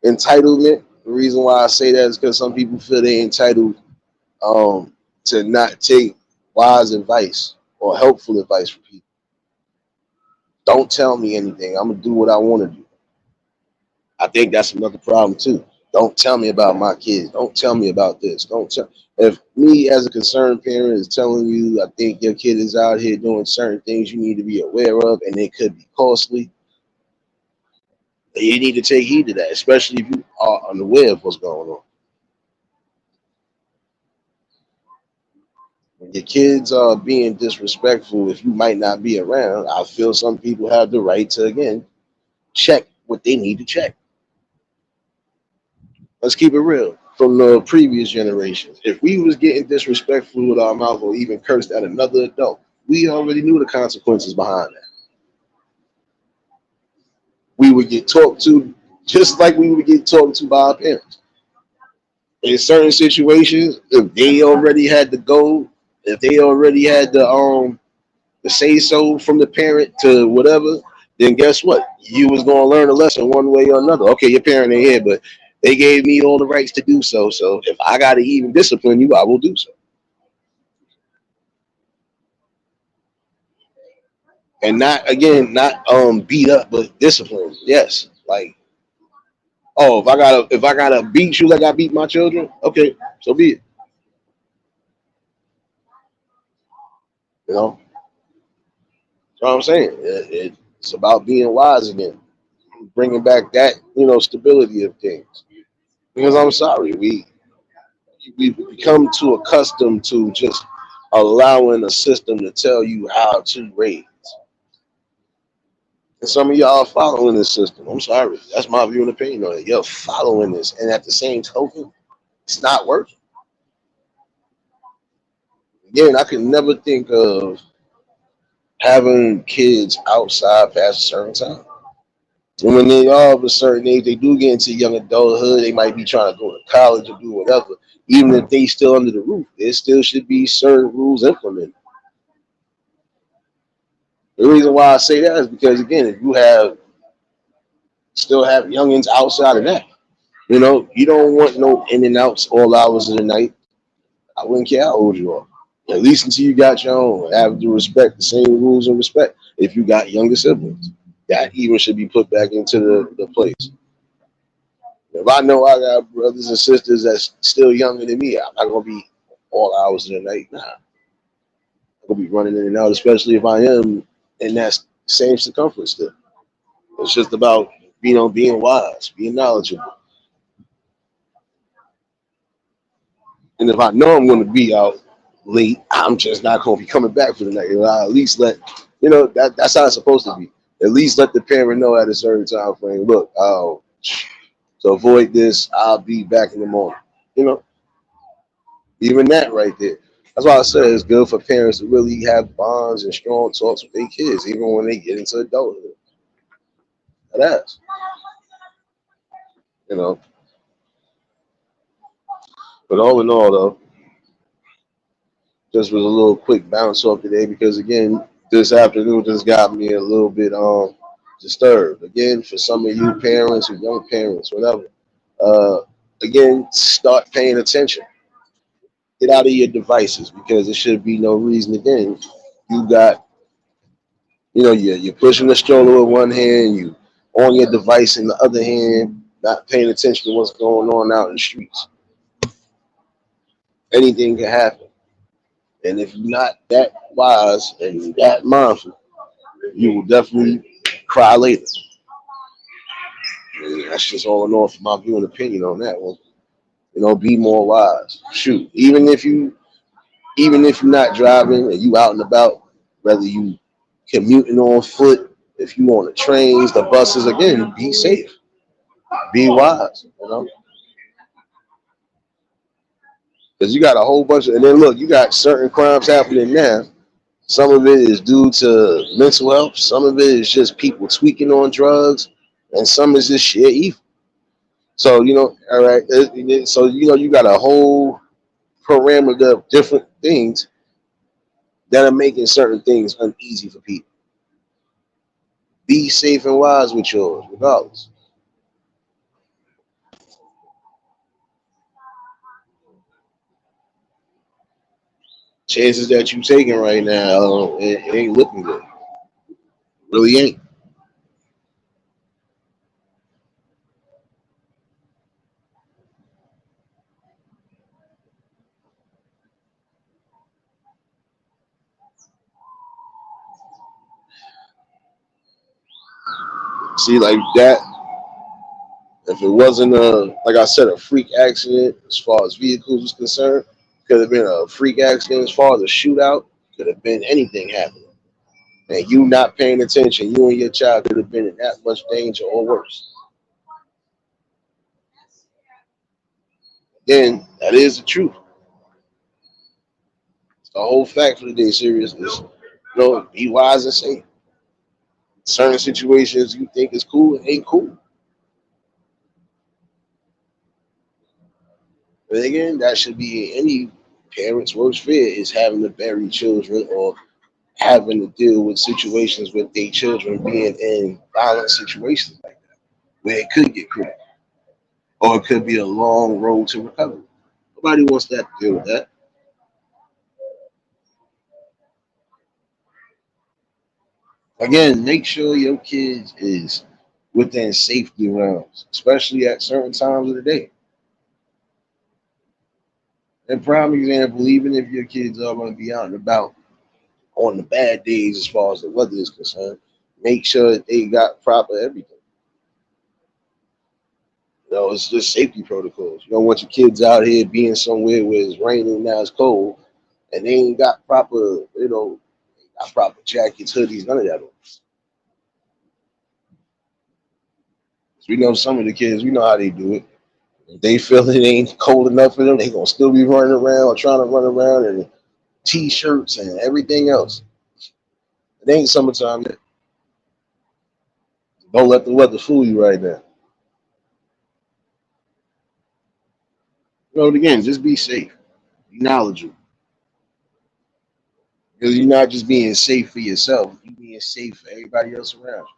Entitlement. The reason why I say that is because some people feel they're entitled to not take wise advice or helpful advice from people. Don't tell me anything. I'm gonna do what I want to do. I think that's another problem too. Don't tell me about my kids. Don't tell me about this. Don't tell. If me as a concerned parent is telling you, I think your kid is out here doing certain things you need to be aware of, and it could be costly, you need to take heed to that, especially if you are unaware of what's going on. When your kids are being disrespectful, if you might not be around, I feel some people have the right to again check what they need to check. Let's keep it real. From the previous generations, if we was getting disrespectful with our mouth or even cursed at another adult, we already knew the consequences behind that. We would get talked to just like we would get talked to by our parents. In certain situations, if they already had the go, if they already had the say so from the parent to whatever, then guess what? You was gonna learn a lesson one way or another. Okay, your parent ain't here, but they gave me all the rights to do so. So if I gotta even discipline you, I will do so. And not again, not beat up, but discipline. Yes. Like, oh, if I gotta beat you like I beat my children, okay, so be it. You know, that's what I'm saying. It's about being wise again, bringing back that stability of things. Because I'm sorry, we become too accustomed to just allowing a system to tell you how to raise. And some of y'all are following this system. I'm sorry. That's my view and opinion on it. You're following this. And at the same token, it's not working. Again, I could never think of having kids outside past a certain time. And when they are of a certain age, they do get into young adulthood. They might be trying to go to college or do whatever. Even if they still under the roof, there still should be certain rules implemented. The reason why I say that is because again, if you have still have youngins outside of that, you don't want no in and outs all hours of the night. I wouldn't care how old you are. At least until you got your own, have to respect the same rules and respect. If you got younger siblings, that even should be put back into the place. If I know I got brothers and sisters that's still younger than me, I'm not gonna be all hours of the night. Nah, I'm gonna be running in and out, especially if I am in that same circumference still. It's just about being wise, being knowledgeable. And if I know I'm going to be out late, I'm just not going to be coming back for the night. I at least that's how it's supposed to be. At least let the parent know at a certain time frame. Look, to avoid this, I'll be back in the morning. You know, even that right there. That's why I said it's good for parents to really have bonds and strong talks with their kids, even when they get into adulthood. That's you know. But all in all, though, just was a little quick bounce off today because again, this afternoon just got me a little bit disturbed. Again, for some of you parents or young parents, whatever. Uh, again, start paying attention. Get out of your devices because there should be no reason. Again, you got you're pushing the stroller with one hand, you on your device in the other hand, not paying attention to what's going on out in the streets. Anything can happen, and if you're not that wise and that mindful, you will definitely cry later. And that's just all in all for my view and opinion on that one. Be more wise. Shoot, even if you're not driving and you out and about, whether you commuting on foot, if you on the trains, the buses, again, be safe, be wise. Because you got a whole bunch of, and then look, you got certain crimes happening now. Some of it is due to mental health. Some of it is just people tweaking on drugs, and some is just sheer evil. So all right. So you got a whole parameter of different things that are making certain things uneasy for people. Be safe and wise with yours, regardless. Chances that you taking right now, it ain't looking good. Really ain't. See, like that. If it wasn't like I said, a freak accident as far as vehicles is concerned, Could have been a freak accident as far as a shootout. Could have been anything happening. And you not paying attention, you and your child could have been in that much danger or worse. Again, that is the truth. The whole fact for the day serious is, be wise and safe. Certain situations you think is cool, it ain't cool. But again, that should be any parent's worst fear is having to bury children or having to deal with situations with their children being in violent situations like that, where it could get cruel or it could be a long road to recovery. Nobody wants that to deal with that. Again, make sure your kids is within safety realms, especially at certain times of the day. And prime example, even if your kids are going to be out and about on the bad days as far as the weather is concerned, make sure that they got proper everything. It's just safety protocols. You don't want your kids out here being somewhere where it's raining and now it's cold, and they ain't got proper, got proper jackets, hoodies, none of that. We know some of the kids, we know how they do it. If they feel it ain't cold enough for them, they gonna still be running around or trying to run around in t-shirts and everything else. It ain't summertime yet. Don't let the weather fool you right now. Again, just be safe, be knowledgeable. Because you're not just being safe for yourself, you're being safe for everybody else around you.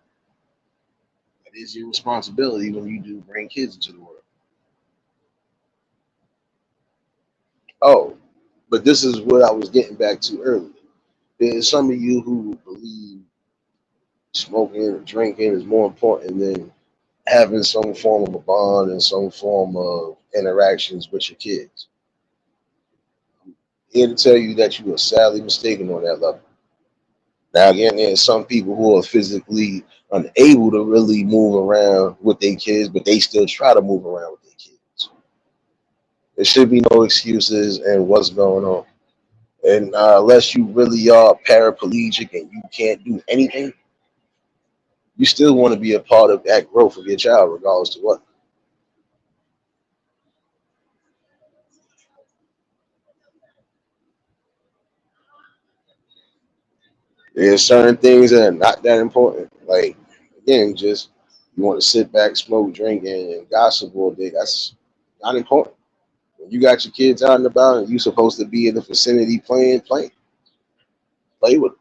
That is your responsibility when you do bring kids into the world. Oh, but this is what I was getting back to earlier. There's some of you who believe smoking or drinking is more important than having some form of a bond and some form of interactions with your kids. I'm here to tell you that you are sadly mistaken on that level. Now, again, there's some people who are physically unable to really move around with their kids, but they still try to move around with their kids. There should be no excuses and what's going on. And unless you really are paraplegic and you can't do anything, you still want to be a part of that growth of your child, regardless to what. There's certain things that are not that important. Like, again, just you want to sit back, smoke, drink, and gossip all day. That's not important. When you got your kids out and about and you're supposed to be in the vicinity playing, play with them.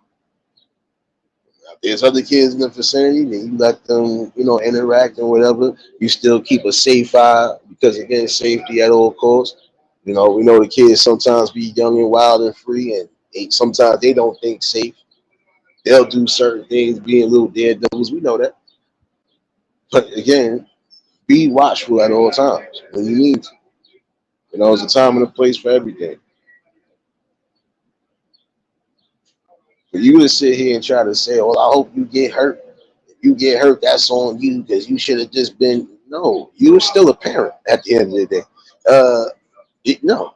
If there's other kids in the vicinity, then you let them, interact and whatever. You still keep a safe eye because, again, safety at all costs. We know the kids sometimes be young and wild and free, and sometimes they don't think safe. They'll do certain things, being little daredevils. We know that. But again, be watchful at all times when you need to. There's a time and a place for everything. For you to sit here and try to say, "Well, I hope you get hurt. If you get hurt, that's on you because you should have just been." No, you're still a parent at the end of the day. No,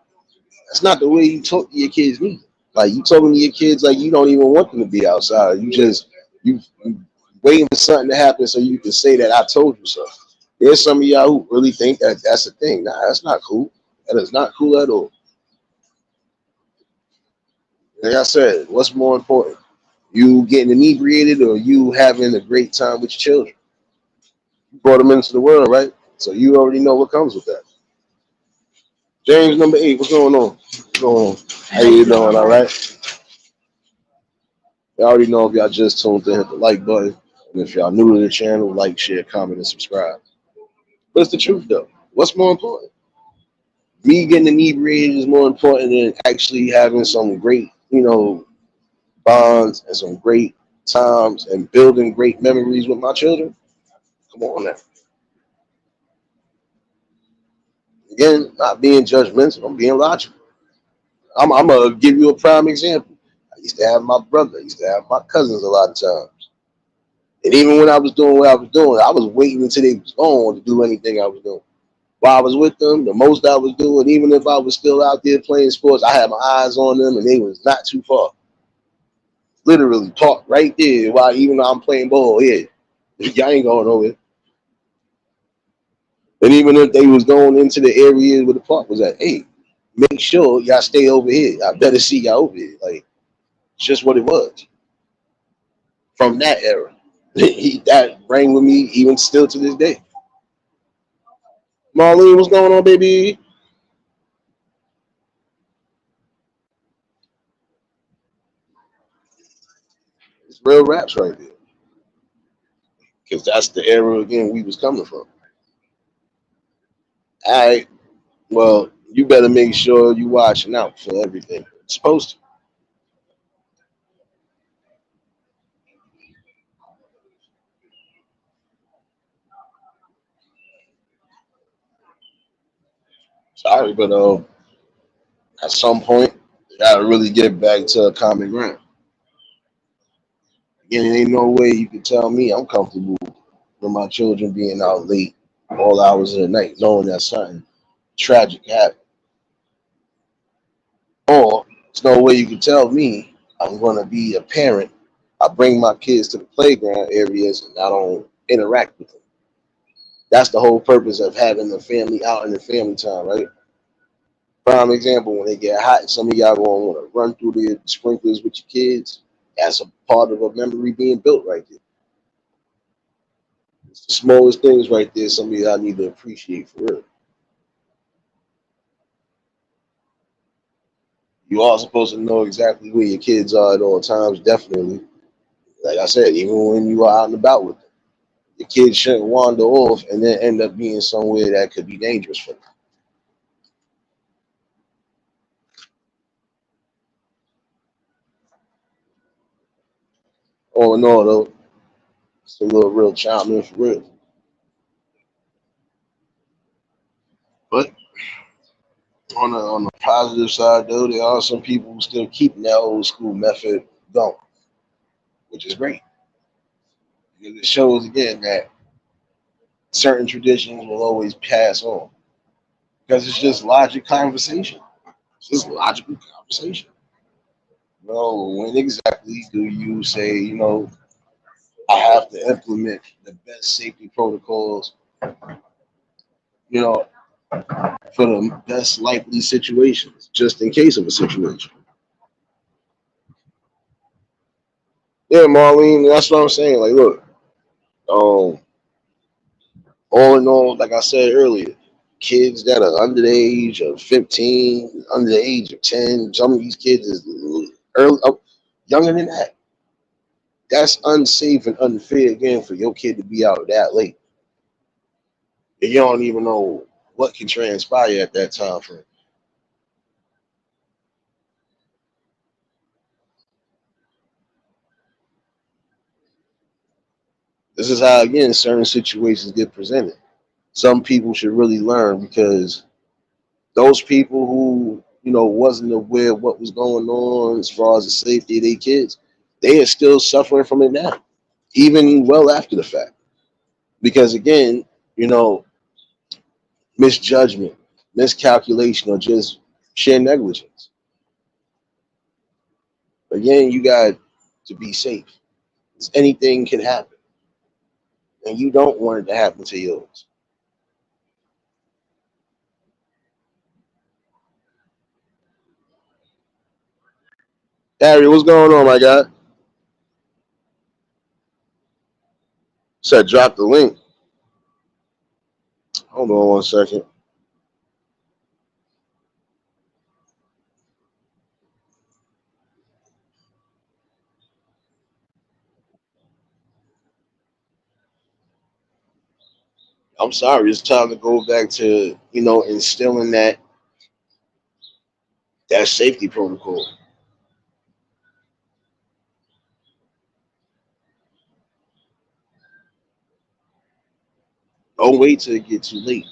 that's not the way you talk to your kids. Either. Like you talking to your kids like you don't even want them to be outside. You waiting for something to happen so you can say that I told you so. There's some of y'all who really think that that's a thing. Nah, that's not cool. That is not cool at all. Like I said, what's more important? You getting inebriated or you having a great time with your children? You brought them into the world, right? So you already know what comes with that. James number 8, what's going on? What's going on? How you doing? All right. Y'all already know if y'all just tuned in, hit the like button. And if y'all new to the channel, like, share, comment, and subscribe. But it's the truth though. What's more important? Me getting inebriated is more important than actually having some great, bonds and some great times and building great memories with my children. Come on now. Again, not being judgmental, I'm being logical. I'm going to give you a prime example. I used to have my brother, I used to have my cousins a lot of times. And even when I was doing what I was doing, I was waiting until they was gone to do anything I was doing. while I was with them, the most I was doing, even if I was still out there playing sports, I had my eyes on them and they was not too far. Literally parked right there while even though I'm playing ball. Yeah, y'all ain't going nowhere. And even if they was going into the area where the park was at, hey, make sure y'all stay over here. I better see y'all over here. Like, it's just what it was from that era. That rang with me even still to this day. Marlene, what's going on, baby? It's real raps right there. Because that's the era again we was coming from. All right, well, you better make sure you watching out for everything. It's supposed to. Sorry, but at some point, you gotta really get back to a common ground. Again, there ain't no way you can tell me I'm comfortable with my children being out late all hours of the night, knowing that something tragic happened. Or there's no way you can tell me I'm gonna be a parent. I bring my kids to the playground areas and I don't interact with them. That's the whole purpose of having the family out in the family time, right? Prime example, when they get hot, some of y'all gonna want to run through the sprinklers with your kids. That's a part of a memory being built right there. It's the smallest things right there. Some of y'all need to appreciate for real. You are supposed to know exactly where your kids are at all times. Definitely, like I said, even when you are out and about with them, your kids shouldn't wander off and then end up being somewhere that could be dangerous for them. All in all, though, it's a little real childman for real. But on the positive side, though, there are some people who still keeping that old school method going, which is great because it shows again that certain traditions will always pass on because it's just logic conversation. It's just logical conversation. Well, when exactly do you say, I have to implement the best safety protocols, you know, for the best likely situations, just in case of a situation? Yeah, Marlene, that's what I'm saying. Like, look, um, all in all, like I said earlier, kids that are under the age of 15, under the age of 10, some of these kids is early, younger than that. That's unsafe and unfair again for your kid to be out that late. And you don't even know what can transpire at that time frame. This is how again certain situations get presented. Some people should really learn because those people who wasn't aware of what was going on as far as the safety of their kids, they are still suffering from it now, even well after the fact. Because again, you know, misjudgment, miscalculation, or just sheer negligence. Again, you got to be safe. 'Cause anything can happen, and you don't want it to happen to yours. Harry, what's going on, my guy? Said drop the link. Hold on one second. I'm sorry. It's time to go back to instilling that safety protocol. Don't wait till it gets too late.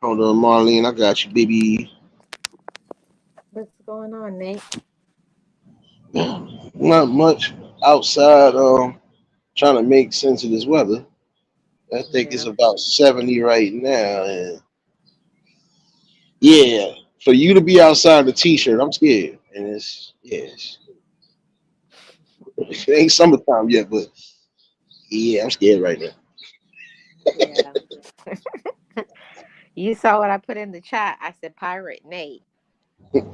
Hold on, Marlene. I got you, baby. What's going on, Nate? Not much outside. Trying to make sense of this weather. I think it's Yeah. about 70 right now. And yeah, for you to be outside in a t-shirt, I'm scared. And it ain't summertime yet, but yeah, I'm scared right now. Yeah. You saw what I put in the chat. I said Pirate Nate.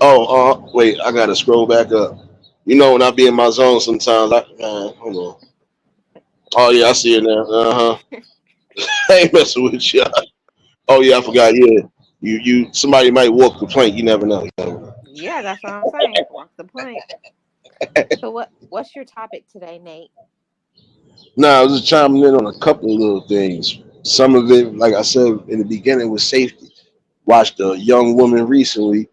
Oh, wait, I gotta scroll back up. You know when I be in my zone sometimes, hold on. Oh yeah, I see it now. Uh huh. I ain't messing with you. Oh yeah, I forgot. Yeah, somebody might walk the plank. You never know. You never know. Yeah, that's what I'm saying. Walk the plank. So what's your topic today, Nate? Nah, I was just chiming in on a couple of little things. Some of it, like I said in the beginning, was safety. Watched a young woman recently.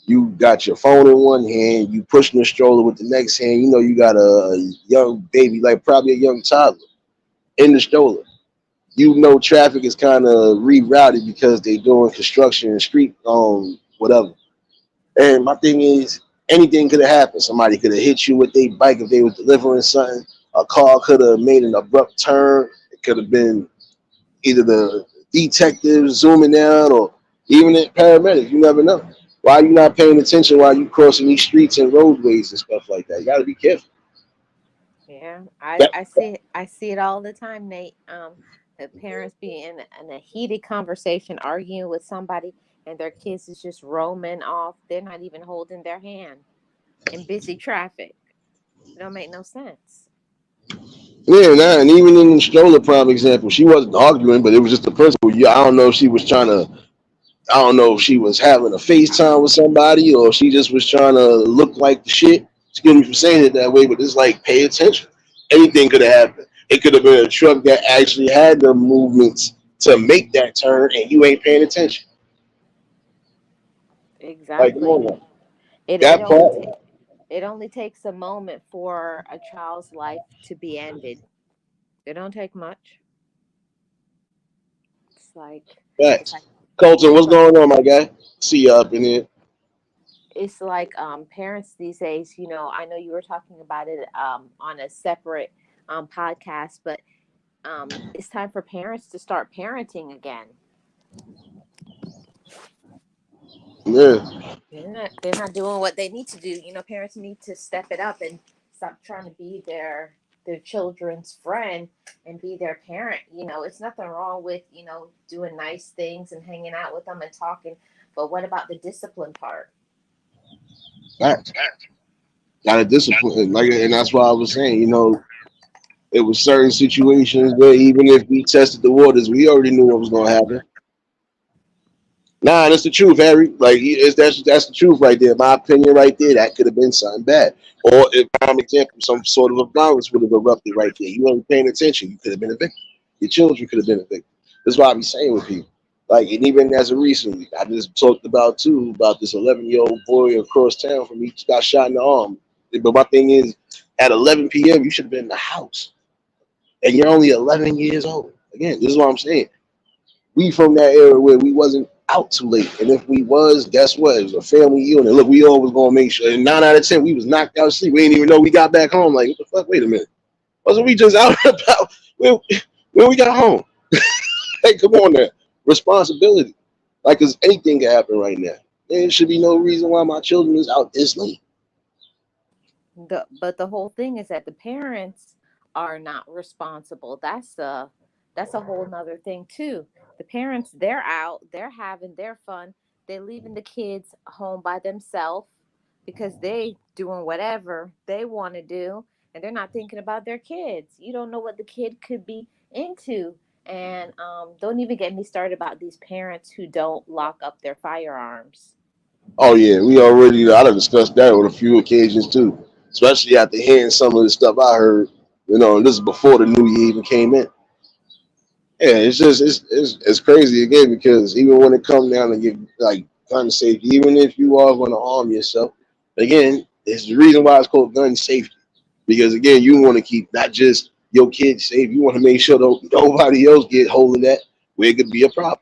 You got your phone in one hand, you pushing the stroller with the next hand. You know you got a young baby, like probably a young toddler, in the stroller. You know traffic is kind of rerouted because they doing construction and street whatever. And my thing is, anything could have happened. Somebody could have hit you with their bike if they was delivering something. A car could have made an abrupt turn. It could have been either the detectives zooming out or even the paramedics. You never know. Why are you not paying attention while you crossing these streets and roadways and stuff like that? You got to be careful. Yeah, I That, I see I see it all the time, Nate. The parents be in a heated conversation, arguing with somebody, and their kids is just roaming off. They're not even holding their hand in busy traffic. It don't make no sense. yeah, nah, and even in the stroller prime example, she wasn't arguing, but it was just a principle. Yeah, I don't know if she was trying to I don't know if she was having a FaceTime with somebody or she just was trying to look like the shit. Excuse me for saying it that way, but it's like pay attention. Anything could have happened. It could have been a truck that actually had the movements to make that turn and you ain't paying attention. Like, come on Exactly. now. It That only part, it only takes a moment for a child's life to be ended. It don't take much. It's like it's facts. like Colton, it's what's like going on, my guy? See you up in here. it's like parents these days, I know you were talking about it on a separate podcast, but it's time for parents to start parenting again. Yeah. They're not doing what they need to do. Parents need to step it up and stop trying to be their children's friend and be their parent. It's nothing wrong with doing nice things and hanging out with them and talking, but what about the discipline part? Facts. Gotta discipline. Like, and that's why I was saying, it was certain situations where even if we tested the waters, we already knew what was gonna happen. Nah, that's the truth, Harry. Like that's the truth right there. My opinion right there. That could have been something bad. Or if prime example, some sort of a violence would have erupted right there. You weren't paying attention. You could have been a victim. Your children could have been a victim. That's why I be saying with people. Like, and even as of recently, I just talked about too about this 11-year-old boy across town from me got shot in the arm. But my thing is, at 11 p.m., you should have been in the house, and you're only 11 years old. Again, this is what I'm saying. We from that era where we wasn't out too late. And if we was, guess what? It was a family unit. Look, we always gonna make sure. And 9 out of 10, we was knocked out of sleep. We didn't even know we got back home. Like, what the fuck? Wait a minute. Wasn't we just out about when we got home? Hey, come on now. Responsibility. Like, cause anything can happen right now. There should be no reason why my children is out this late. But the whole thing is that the parents are not responsible. That's a whole nother thing too. The parents, they're out, they're having their fun, they're leaving the kids home by themselves because they doing whatever they want to do, and they're not thinking about their kids. You don't know what the kid could be into. And don't even get me started about these parents who don't lock up their firearms. Oh yeah, we already. I done discussed that on a few occasions too. Especially after hearing some of the stuff I heard. And this is before the new year even came in. Yeah, it's just it's crazy again because even when it comes down to get like gun safety, even if you are going to arm yourself, again, it's the reason why it's called gun safety. Because again, you want to keep not just your kids safe, you want to make sure nobody else get hold of that where it could be a problem.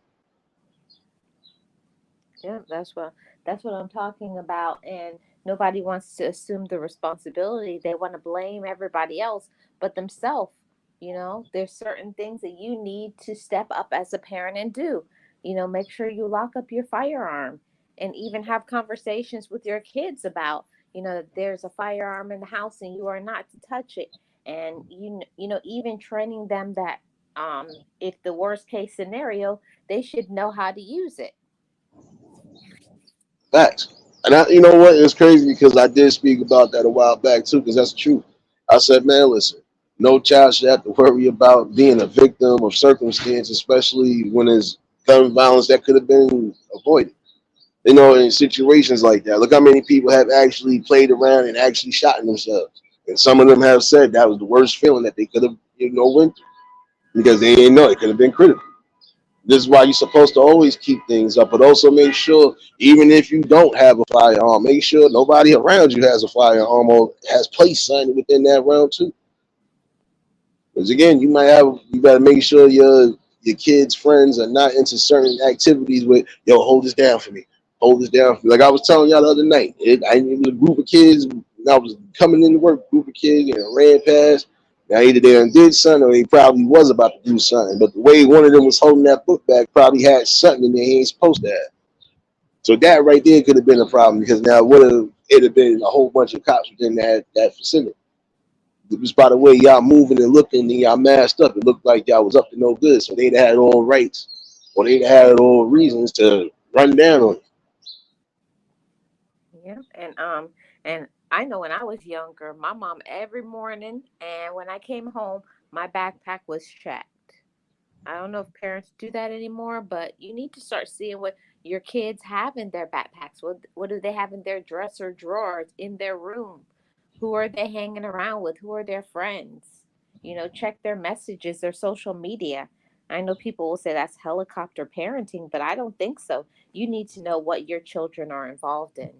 Yeah, that's what I'm talking about. And nobody wants to assume the responsibility. They want to blame everybody else but themselves. You know, there's certain things that you need to step up as a parent and do. You know, make sure you lock up your firearm and even have conversations with your kids about, you know, there's a firearm in the house and you are not to touch it. And you know, even training them that if the worst case scenario, they should know how to use it. Facts. And you know what? It's crazy because I did speak about that a while back too, because that's true. I said, man, listen, no child should have to worry about being a victim of circumstance, especially when there's gun violence that could have been avoided. You know, in situations like that. Look how many people have actually played around and actually shot themselves. And some of them have said that was the worst feeling that they could have, went through because they didn't know it could have been critical. This is why you're supposed to always keep things up, but also make sure, even if you don't have a firearm, make sure nobody around you has a firearm or has placed something within that realm too. Because again, you gotta make sure your kids' friends are not into certain activities with yo, hold this down for me. Hold this down for me. Like I was telling y'all the other night, it was a group of kids, and I was coming into work, group of kids, and ran past. Now either they done did something or they probably was about to do something. But the way one of them was holding that book back probably had something in there he ain't supposed to have. So that right there could have been a problem because now would have it have been a whole bunch of cops within that vicinity. Just by the way y'all moving and looking and y'all masked up, it looked like y'all was up to no good. So they'd had all rights or they'd had all reasons to run down on you. Yeah, and I know when I was younger, my mom every morning, and when I came home, my backpack was checked. I don't know if parents do that anymore, but you need to start seeing what your kids have in their backpacks. What do they have in their dresser drawers in their room? Who are they hanging around with? Who are their friends? You know, check their messages, their social media. I know people will say that's helicopter parenting, but I don't think so. You need to know what your children are involved in.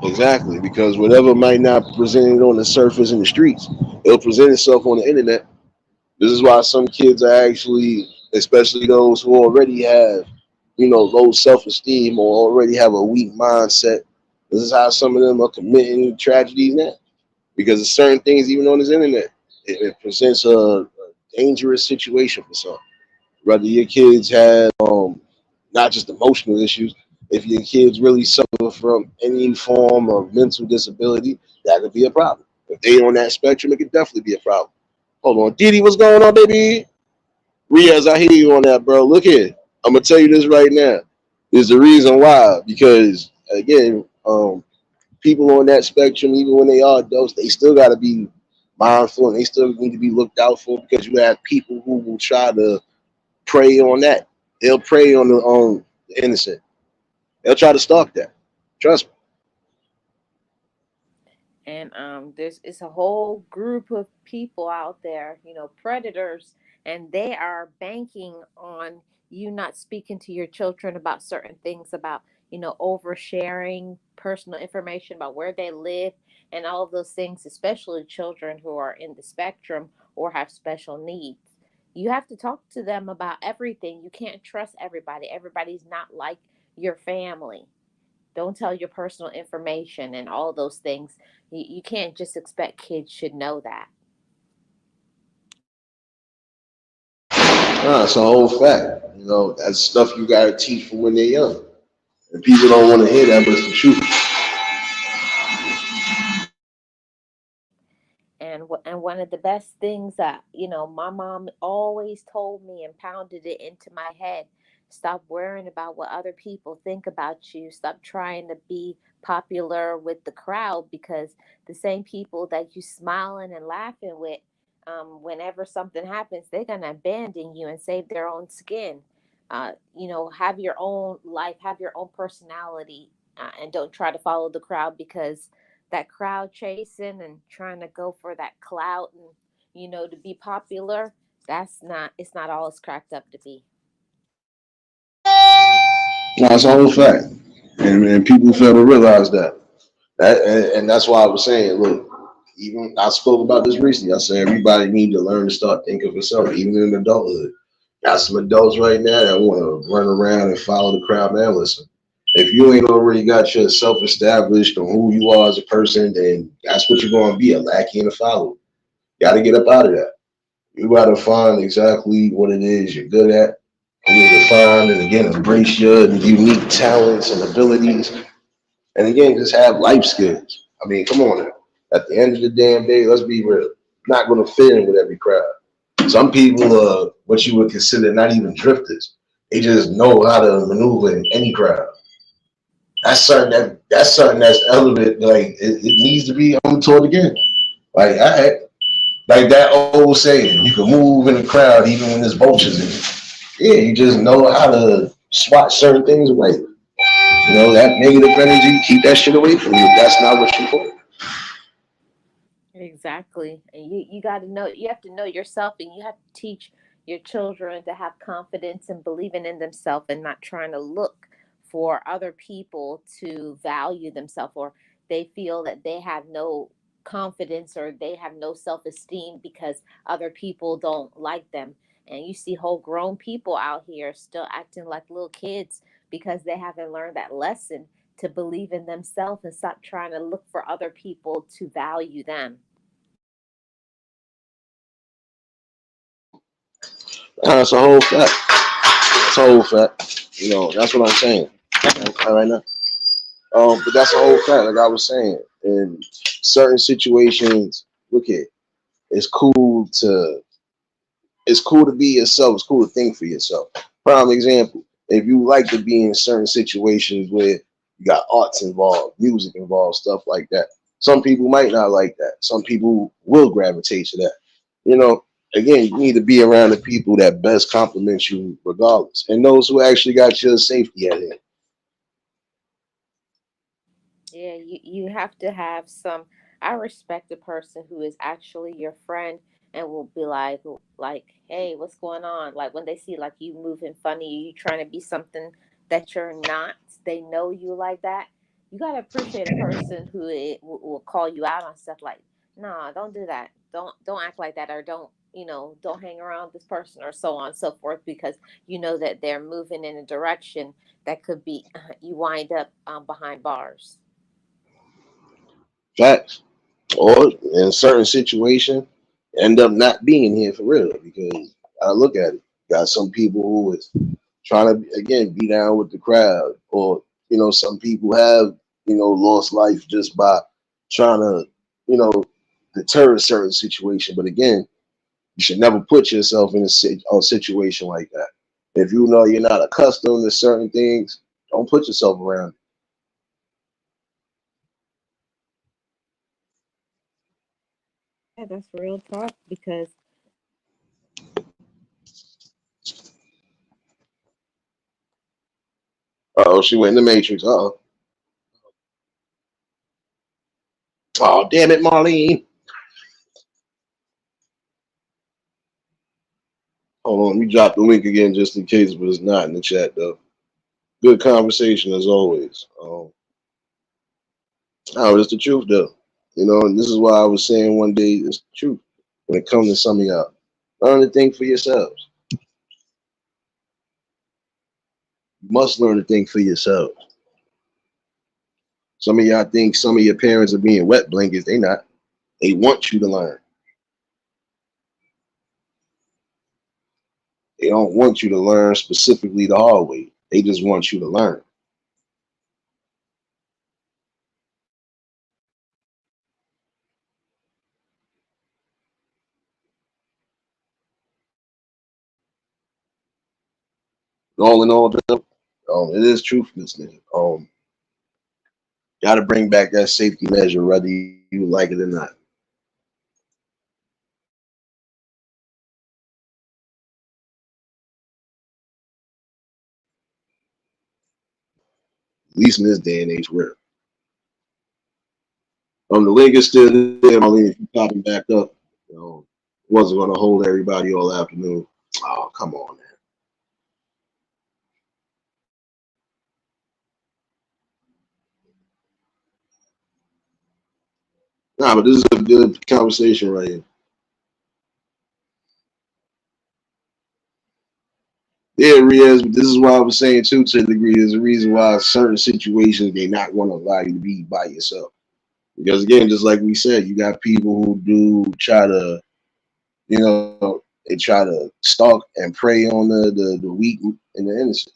Exactly, because whatever might not present it on the surface in the streets, it'll present itself on the internet. This is why some kids are actually, especially those who already have, low self esteem or already have a weak mindset. This is how some of them are committing tragedies now. Because of certain things, even on this internet, it presents a dangerous situation for some. Whether your kids have not just emotional issues, if your kids really suffer from any form of mental disability, that could be a problem. If they on that spectrum, it could definitely be a problem. Hold on, Didi, what's going on, baby? Riaz, I hear you on that, bro. Look here, I'm gonna tell you this right now. There's a reason why, because again, people on that spectrum, even when they are adults, they still got to be mindful and they still need to be looked out for because you have people who will try to prey on that. They'll prey on the innocent. They'll try to stalk that. Trust me. And there's it's a whole group of people out there, you know, predators, and they are banking on you not speaking to your children about certain things, about, you know, oversharing personal information about where they live and all of those things, especially children who are in the spectrum or have special needs. You have to talk to them about everything. You can't trust everybody. Everybody's not like your family. Don't tell your personal information and all those things. You can't just expect kids should know that. Nah, it's a whole fact. That's stuff you gotta teach from when they're young. And people don't want to hear that, but it's the truth. And one of the best things that, you know, my mom always told me and pounded it into my head: stop worrying about what other people think about you. Stop trying to be popular with the crowd, because the same people that you smiling and laughing with, whenever something happens, they're gonna abandon you and save their own skin. You know, have your own life, have your own personality, and don't try to follow the crowd, because that crowd chasing and trying to go for that clout and, you know, to be popular, that's not, it's not all it's cracked up to be. No, it's a whole fact. And people fail to realize that. And that's why I was saying, look, even I spoke about this recently. I said everybody need to learn to start thinking for themselves, even in adulthood. Got some adults right now that want to run around and follow the crowd. Man, listen, if you ain't already got yourself established on who you are as a person, then that's what you're going to be, a lackey and a follower. Got to get up out of that. You gotta find exactly what it is you're good at. You need to find and again embrace your unique talents and abilities. And again, just have life skills. I mean, come on now. At the end of the damn day, let's be real. Not gonna fit in with every crowd. Some people are what you would consider not even drifters. They just know how to maneuver in any crowd. That's something that's element like it needs to be taught again. Like I like that old saying, you can move in the crowd even when there's vultures in it. Yeah, you just know how to swat certain things away. You know, that negative energy, keep that shit away from you. That's not what you for. Exactly. And you got to know, you have to know yourself, and you have to teach your children to have confidence and believing in themselves and not trying to look for other people to value themselves, or they feel that they have no confidence or they have no self-esteem because other people don't like them. And you see whole grown people out here still acting like little kids because they haven't learned that lesson to believe in themselves and stop trying to look for other people to value them. That's a whole fact. That's a whole fact. You know, that's what I'm saying. All right now. But that's a whole fact, like I was saying. In certain situations, look at it's cool to be yourself. It's cool to think for yourself. Prime example: if you like to be in certain situations where you got arts involved, music involved, stuff like that. Some people might not like that. Some people will gravitate to that. You know, again, you need to be around the people that best complement you, regardless, and those who actually got your safety at hand. Yeah, you have to have some. I respect a person who is actually your friend and will be like, hey, what's going on? Like when they see like you moving funny, you trying to be something that you're not. They know you like that. You gotta appreciate a person who will call you out on stuff like, nah, don't do that. Don't act like that, or don't hang around this person, or so on and so forth, because you know that they're moving in a direction that could be you wind up behind bars. Facts. Or in a certain situation, end up not being here for real because I look at it. Got some people who is trying to again be down with the crowd, or some people have lost life just by trying to you know deter a certain situation. But again, you should never put yourself in a situation like that. If you know you're not accustomed to certain things, don't put yourself around. Yeah, that's real talk because Oh, she went in the matrix. Oh, oh, damn it, Marlene. Hold on, we dropped the link again just in case, but it's not in the chat though. Good conversation as always. Oh, it's the truth though. And this is why I was saying one day it's the truth. When it comes to some of y'all, learn to think for yourselves. You must learn to think for yourselves. Some of y'all think some of your parents are being wet blankets. They not. They want you to learn. They don't want you to learn specifically the hard way. They just want you to learn. All in all, it is truthfulness. Got to bring back that safety measure, whether you like it or not. At least in this day and age, where the link is still there. I mean, if you popping back up, wasn't going to hold everybody all afternoon. Oh, come on, man. Nah, but this is a good conversation right here. Yeah, Riaz, but this is why I was saying too, to a degree, there's a reason why certain situations they not going to allow you to be by yourself. Because again, just like we said, you got people who do try to, They try to stalk and prey on the weak and the innocent.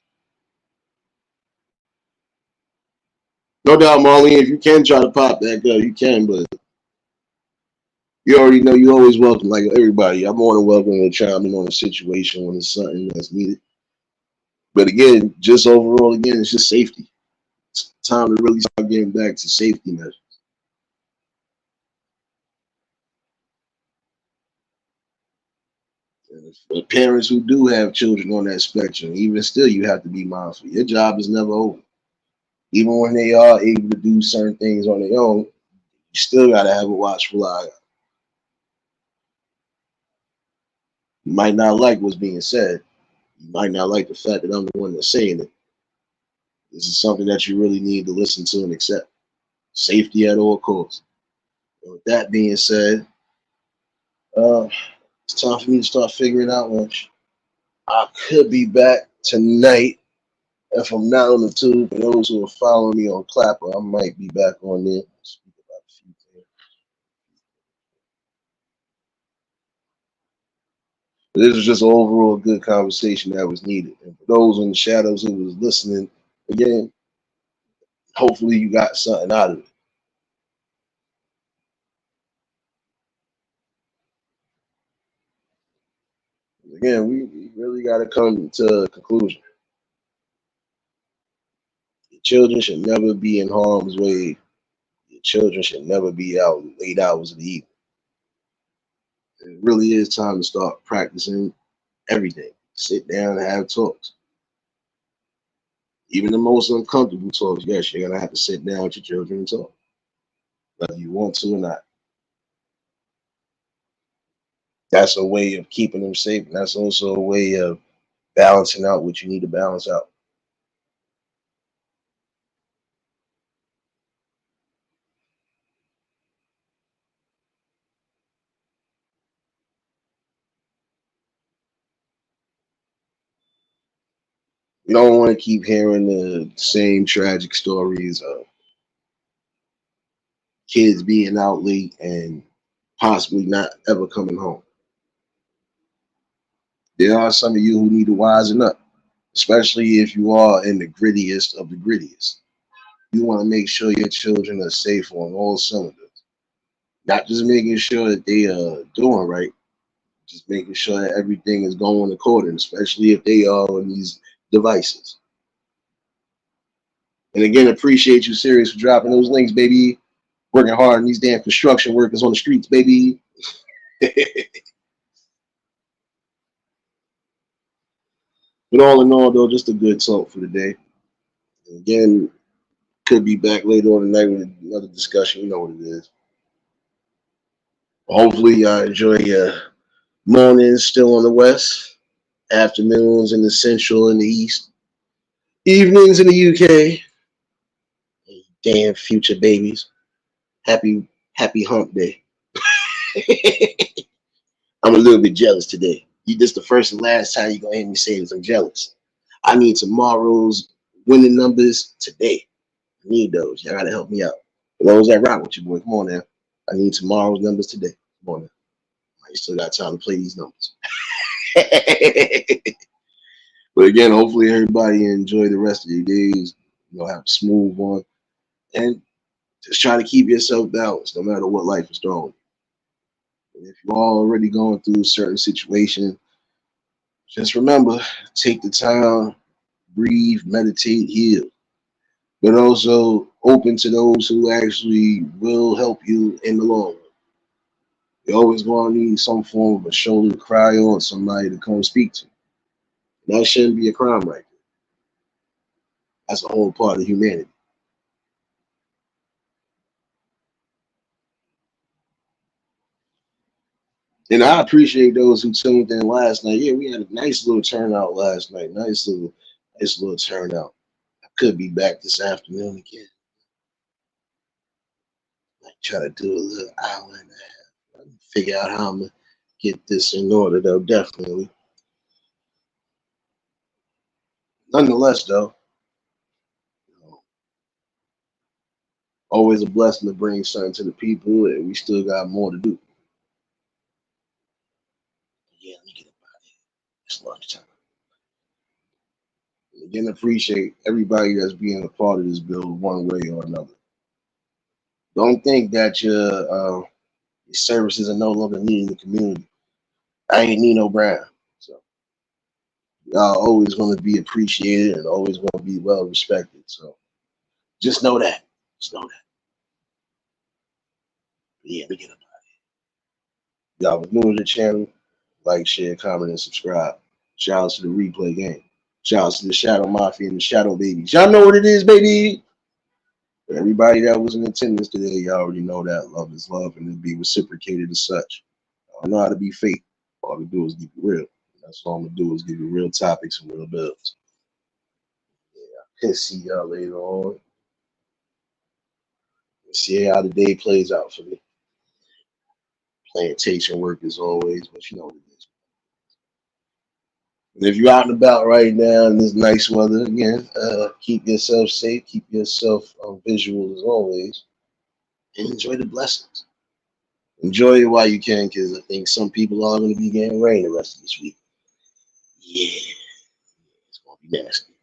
No doubt, Marlene, if you can try to pop that girl, you can, but you already know you always welcome, like everybody. I'm more than welcome to chime in on a situation when it's something that's needed. But again, just overall, again, it's just safety. It's time to really start getting back to safety measures. And for parents who do have children on that spectrum, even still, you have to be mindful. Your job is never over. Even when they are able to do certain things on their own, you still got to have a watchful eye. You might not like what's being said. You might not like the fact that I'm the one that's saying it. This is something that you really need to listen to and accept. Safety at all costs. And with that being said, uh, it's time for me to start figuring out lunch. I could be back tonight if I'm not on the tube. For those who are following me on Clapper, I might be back on there. Speak about a few things. But this was just an overall good conversation that was needed. And for those in the shadows who was listening, again, hopefully you got something out of it. Again, we really got to come to a conclusion. Your children should never be in harm's way. Your children should never be out late hours of the evening. It really is time to start practicing everything. Sit down and have talks. Even the most uncomfortable talks, yes, you're gonna have to sit down with your children and talk, whether you want to or not. That's a way of keeping them safe, and that's also a way of balancing out what you need to balance out. You don't want to keep hearing the same tragic stories of kids being out late and possibly not ever coming home. There are some of you who need to wisen up, especially if you are in the grittiest of the grittiest. You want to make sure your children are safe on all cylinders, not just making sure that they are doing right, just making sure that everything is going according, especially if they are on these devices. And again, appreciate you, Sirius, for dropping those links, baby. Working hard on these damn construction workers on the streets, baby. But all in all, though, just a good talk for the day. And again, could be back later on tonight with another discussion. You know what it is. Hopefully, y'all enjoy your mornings still on the west, afternoons in the central and the east, evenings in the UK. Damn future babies. Happy hump day. I'm a little bit jealous today. This the first and last time you're gonna hear me say this. I'm jealous. I need tomorrow's winning numbers today. I need those. Y'all gotta help me out. For those that rock with you, boy, come on now. I need tomorrow's numbers today. Come on now. I still got time to play these numbers. But again, hopefully everybody enjoy the rest of your days. Have a smooth one. And just try to keep yourself balanced no matter what life is throwing. And if you're already going through a certain situation, just remember, take the time, breathe, meditate, heal. But also open to those who actually will help you in the long run. You're always going to need some form of a shoulder to cry on, somebody to come speak to. That shouldn't be a crime right there. That's a whole part of humanity. And I appreciate those who tuned in last night. Yeah, we had a nice little turnout last night. Nice little turnout. I could be back this afternoon again. I try to do a little hour and a half. Figure out how I'm gonna get this in order though, definitely. Nonetheless, though, you know, always a blessing to bring something to the people, and we still got more to do. Yeah, let me get It's lunchtime. Again, appreciate everybody that's being a part of this build one way or another. Don't think that your services are no longer needed in the community. I ain't Nino Brown. So y'all always going to be appreciated and always going to be well respected. So just know that. Just know that. Yeah, we get up. Y'all was new to the channel. Like, share, comment, and subscribe. Shout out to the replay game. Shout out to the Shadow Mafia and the Shadow Babies. Y'all know what it is, baby. For everybody that was in attendance today, y'all already know that love is love and it'll be reciprocated as such. I don't know how to be fake. All I can do is keep it real. That's all I'm gonna do is give you real topics and real builds. Yeah, see y'all later on. See how the day plays out for me. Plantation work as always, but you know what it is. And if you're out and about right now in this nice weather, again, keep yourself safe, keep yourself visual as always, and enjoy the blessings. Enjoy it while you can, because I think some people are going to be getting rain the rest of this week. Yeah, it's going to be nasty.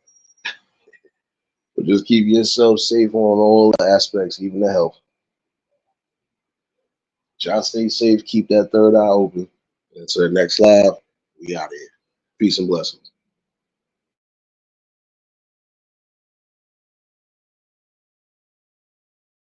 But just keep yourself safe on all aspects, even the health. Y'all stay safe, keep that third eye open. Until the next live, we out here. Peace and blessings.